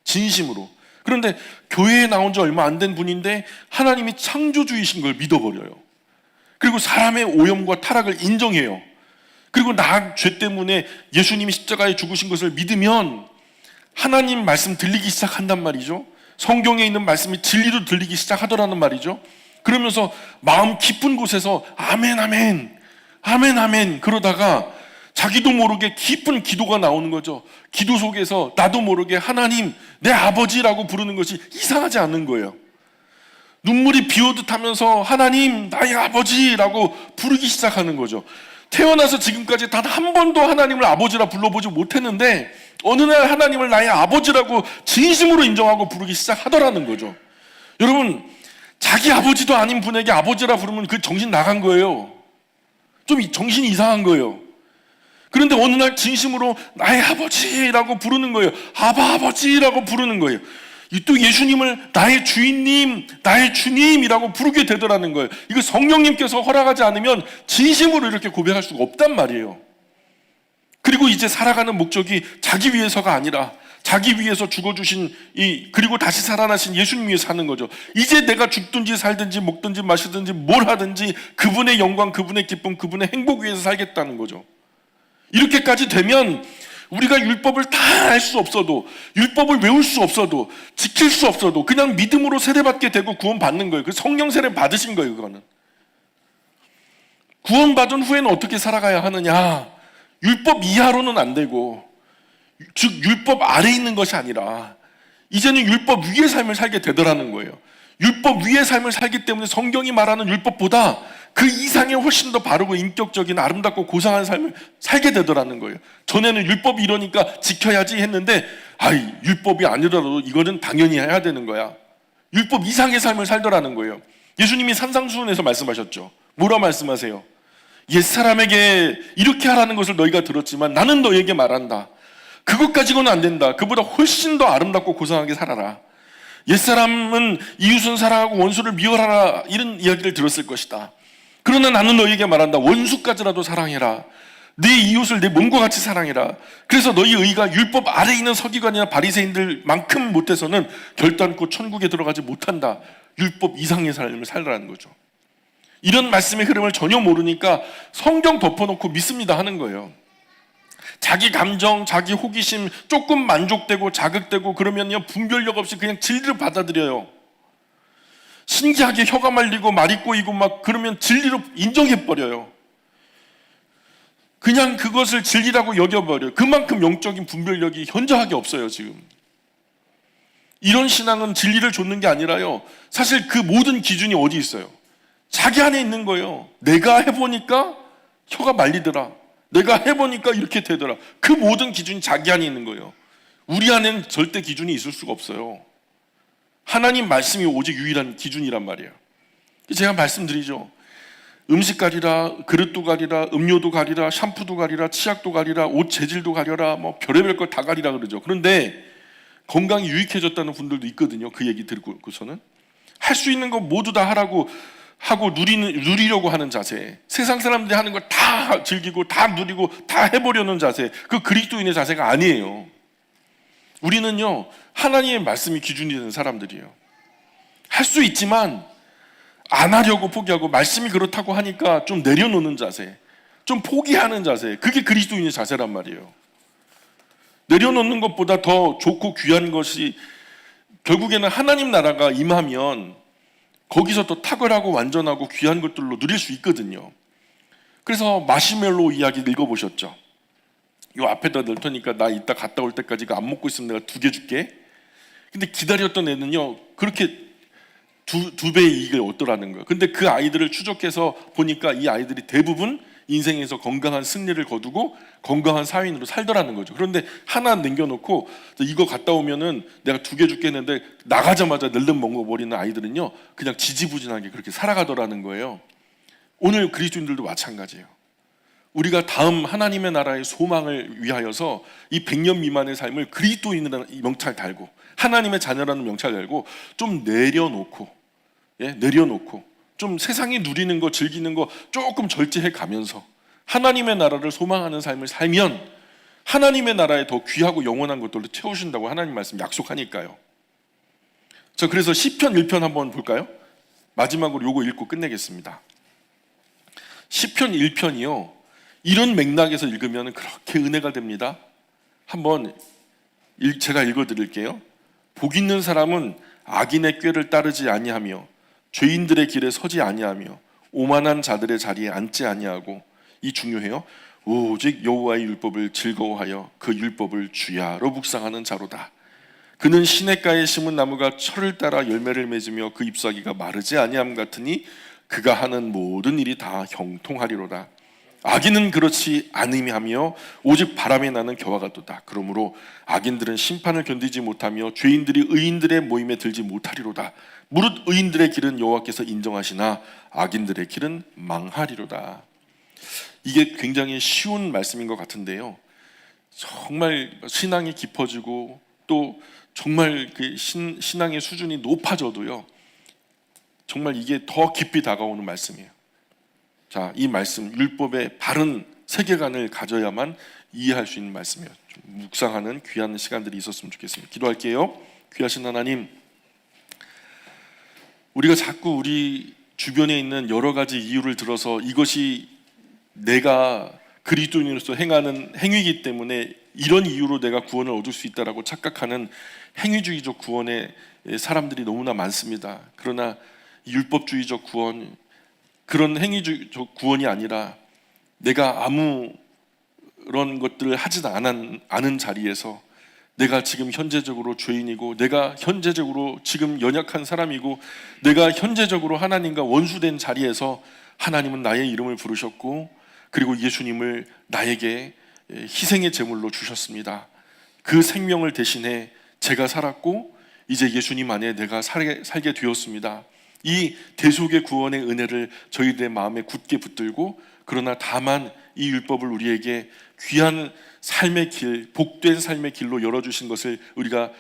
진심으로. 그런데 교회에 나온 지 얼마 안 된 분인데 하나님이 창조주이신 걸 믿어버려요. 그리고 사람의 오염과 타락을 인정해요. 그리고 나 죄 때문에 예수님이 십자가에 죽으신 것을 믿으면 하나님 말씀 들리기 시작한단 말이죠. 성경에 있는 말씀이 진리로 들리기 시작하더라는 말이죠. 그러면서 마음 깊은 곳에서 아멘 아멘 아멘 아멘 그러다가 자기도 모르게 깊은 기도가 나오는 거죠. 기도 속에서 나도 모르게 하나님 내 아버지라고 부르는 것이 이상하지 않는 거예요. 눈물이 비오듯 하면서 하나님 나의 아버지라고 부르기 시작하는 거죠. 태어나서 지금까지 단 한 번도 하나님을 아버지라 불러보지 못했는데 어느 날 하나님을 나의 아버지라고 진심으로 인정하고 부르기 시작하더라는 거죠. 여러분, 자기 아버지도 아닌 분에게 아버지라 부르면 그 정신 나간 거예요. 좀 정신이 이상한 거예요. 그런데 어느 날 진심으로 나의 아버지라고 부르는 거예요. 아버지라고 부르는 거예요. 또 예수님을 나의 주인님, 나의 주님이라고 부르게 되더라는 거예요. 이거 성령님께서 허락하지 않으면 진심으로 이렇게 고백할 수가 없단 말이에요. 그리고 이제 살아가는 목적이 자기 위해서가 아니라 자기 위해서 죽어주신 그리고 다시 살아나신 예수님 위해 사는 거죠. 이제 내가 죽든지 살든지 먹든지 마시든지 뭘 하든지 그분의 영광, 그분의 기쁨, 그분의 행복 위해서 살겠다는 거죠. 이렇게까지 되면 우리가 율법을 다 알 수 없어도, 율법을 외울 수 없어도, 지킬 수 없어도 그냥 믿음으로 세례받게 되고 구원받는 거예요. 그 성령 세례 받으신 거예요. 그거는 구원받은 후에는 어떻게 살아가야 하느냐, 율법 이하로는 안 되고, 즉 율법 아래에 있는 것이 아니라 이제는 율법 위의 삶을 살게 되더라는 거예요. 율법 위의 삶을 살기 때문에 성경이 말하는 율법보다 그 이상의 훨씬 더 바르고 인격적인 아름답고 고상한 삶을 살게 되더라는 거예요. 전에는 율법이 이러니까 지켜야지 했는데 율법이 아니더라도 이거는 당연히 해야 되는 거야. 율법 이상의 삶을 살더라는 거예요. 예수님이 산상수훈에서 말씀하셨죠. 뭐라 말씀하세요? 옛사람에게 이렇게 하라는 것을 너희가 들었지만 나는 너희에게 말한다. 그것 가지고는 안 된다. 그보다 훨씬 더 아름답고 고상하게 살아라. 옛사람은 이웃은 사랑하고 원수를 미워하라, 이런 이야기를 들었을 것이다. 그러나 나는 너희에게 말한다. 원수까지라도 사랑해라. 네 이웃을 내 몸과 같이 사랑해라. 그래서 너희 의가 율법 아래에 있는 서기관이나 바리새인들만큼 못해서는 결단코 천국에 들어가지 못한다. 율법 이상의 삶을 살라는 거죠. 이런 말씀의 흐름을 전혀 모르니까 성경 덮어놓고 믿습니다 하는 거예요. 자기 감정, 자기 호기심 조금 만족되고 자극되고 그러면요 분별력 없이 그냥 진리를 받아들여요. 신기하게 혀가 말리고 말이 꼬이고 막 그러면 진리로 인정해버려요. 그냥 그것을 진리라고 여겨버려요. 그만큼 영적인 분별력이 현저하게 없어요 지금. 이런 신앙은 진리를 좇는 게 아니라요, 사실 그 모든 기준이 어디 있어요? 자기 안에 있는 거예요. 내가 해보니까 혀가 말리더라, 내가 해보니까 이렇게 되더라. 그 모든 기준이 자기 안에 있는 거예요. 우리 안에는 절대 기준이 있을 수가 없어요. 하나님 말씀이 오직 유일한 기준이란 말이에요. 제가 말씀드리죠. 음식 가리라, 그릇도 가리라, 음료도 가리라, 샴푸도 가리라, 치약도 가리라, 옷 재질도 가려라, 뭐 별의별 걸 다 가리라 그러죠. 그런데 건강이 유익해졌다는 분들도 있거든요. 그 얘기 듣고서는 할 수 있는 거 모두 다 하라고 하고 누리려고 하는 자세, 세상 사람들이 하는 걸 다 즐기고 다 누리고 다 해보려는 자세, 그 그리스도인의 자세가 아니에요. 우리는요 하나님의 말씀이 기준이 되는 사람들이에요. 할 수 있지만 안 하려고 포기하고, 말씀이 그렇다고 하니까 좀 내려놓는 자세, 좀 포기하는 자세, 그게 그리스도인의 자세란 말이에요. 내려놓는 것보다 더 좋고 귀한 것이 결국에는 하나님 나라가 임하면 거기서 또 탁월하고 완전하고 귀한 것들로 누릴 수 있거든요. 그래서 마시멜로 이야기 읽어보셨죠? 요 앞에다 넣을 테니까 나 이따 갔다 올 때까지 안 먹고 있으면 내가 2개 줄게. 근데 기다렸던 애는요 그렇게 두 배의 이익을 얻더라는 거예요. 근데 그 아이들을 추적해서 보니까 이 아이들이 대부분 인생에서 건강한 승리를 거두고 건강한 사회인으로 살더라는 거죠. 그런데 하나 남겨놓고 이거 갔다 오면은 내가 2개 죽겠는데 나가자마자 늘름 먹어버리는 아이들은요, 그냥 지지부진하게 그렇게 살아가더라는 거예요. 오늘 그리스도인들도 마찬가지예요. 우리가 다음 하나님의 나라의 소망을 위하여서 이 100년 미만의 삶을 그리스도인이라는 명찰 달고 하나님의 자녀라는 명찰 달고 좀 내려놓고, 내려놓고 좀 세상이 누리는 거 즐기는 거 조금 절제해 가면서 하나님의 나라를 소망하는 삶을 살면 하나님의 나라에 더 귀하고 영원한 것들로 채우신다고 하나님 말씀 약속하니까요. 자, 그래서 시편 1편 한번 볼까요? 마지막으로 요거 읽고 끝내겠습니다. 시편 1편이요, 이런 맥락에서 읽으면 그렇게 은혜가 됩니다. 한번 제가 읽어드릴게요. 복 있는 사람은 악인의 꾀를 따르지 아니하며 죄인들의 길에 서지 아니하며 오만한 자들의 자리에 앉지 아니하고, 이 중요해요, 오직 여호와의 율법을 즐거워하여 그 율법을 주야로 묵상하는 자로다. 그는 시냇가에 심은 나무가 철을 따라 열매를 맺으며 그 잎사귀가 마르지 아니함 같으니 그가 하는 모든 일이 다 형통하리로다. 악인은 그렇지 아니하며 오직 바람에 나는 겨와 같도다. 그러므로 악인들은 심판을 견디지 못하며 죄인들이 의인들의 모임에 들지 못하리로다. 무릇 의인들의 길은 여호와께서 인정하시나 악인들의 길은 망하리로다. 이게 굉장히 쉬운 말씀인 것 같은데요, 정말 신앙이 깊어지고 또 정말 그 신앙의 수준이 높아져도요, 정말 이게 더 깊이 다가오는 말씀이에요. 자, 이 말씀, 율법의 바른 세계관을 가져야만 이해할 수 있는 말씀이에요. 좀 묵상하는 귀한 시간들이 있었으면 좋겠습니다. 기도할게요. 귀하신 하나님, 우리가 자꾸 우리 주변에 있는 여러 가지 이유를 들어서 이것이 내가 그리스도인으로서 행하는 행위이기 때문에 이런 이유로 내가 구원을 얻을 수 있다라고 착각하는 행위주의적 구원의 사람들이 너무나 많습니다. 그러나 율법주의적 구원, 그런 행위주의적 구원이 아니라 내가 아무런 것들을 하지 않은 자리에서 내가 지금 현재적으로 죄인이고 내가 현재적으로 지금 연약한 사람이고 내가 현재적으로 하나님과 원수된 자리에서 하나님은 나의 이름을 부르셨고 그리고 예수님을 나에게 희생의 제물로 주셨습니다. 그 생명을 대신해 제가 살았고 이제 예수님 안에 내가 살게 되었습니다. 이 대속의 구원의 은혜를 저희들의 마음에 굳게 붙들고, 그러나 다만 이 율법을 우리에게 귀한 삶의 길, 복된 삶의 길로 열어주신 것을 우리가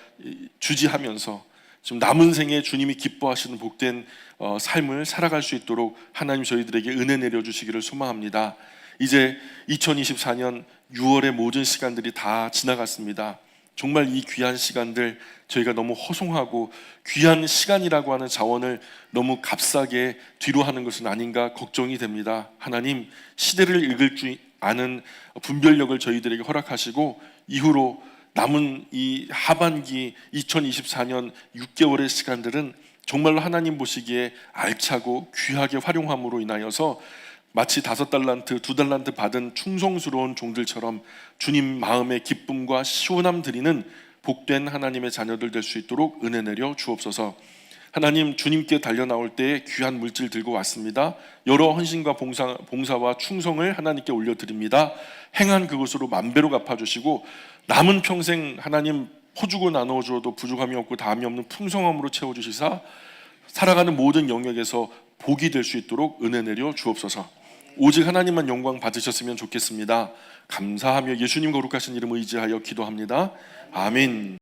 주지하면서 좀 남은 생에 주님이 기뻐하시는 복된 삶을 살아갈 수 있도록 하나님 저희들에게 은혜 내려주시기를 소망합니다. 이제 2024년 6월의 모든 시간들이 다 지나갔습니다. 정말 이 귀한 시간들 저희가 너무 허송하고 귀한 시간이라고 하는 자원을 너무 값싸게 뒤로 하는 것은 아닌가 걱정이 됩니다. 하나님, 시대를 읽을 줄 아는 분별력을 저희들에게 허락하시고 이후로 남은 이 하반기 2024년 6개월의 시간들은 정말로 하나님 보시기에 알차고 귀하게 활용함으로 인하여서 마치 5달란트, 2달란트 받은 충성스러운 종들처럼 주님 마음의 기쁨과 시원함 드리는 복된 하나님의 자녀들 될 수 있도록 은혜 내려 주옵소서. 하나님, 주님께 달려나올 때 귀한 물질 들고 왔습니다. 여러 헌신과 봉사와 충성을 하나님께 올려드립니다. 행한 그것으로 만배로 갚아주시고 남은 평생 하나님 퍼주고 나누어 주어도 부족함이 없고 다함이 없는 풍성함으로 채워주시사 살아가는 모든 영역에서 복이 될 수 있도록 은혜 내려 주옵소서. 오직 하나님만 영광 받으셨으면 좋겠습니다. 감사하며 예수님 거룩하신 이름 의지하여 기도합니다. 아멘.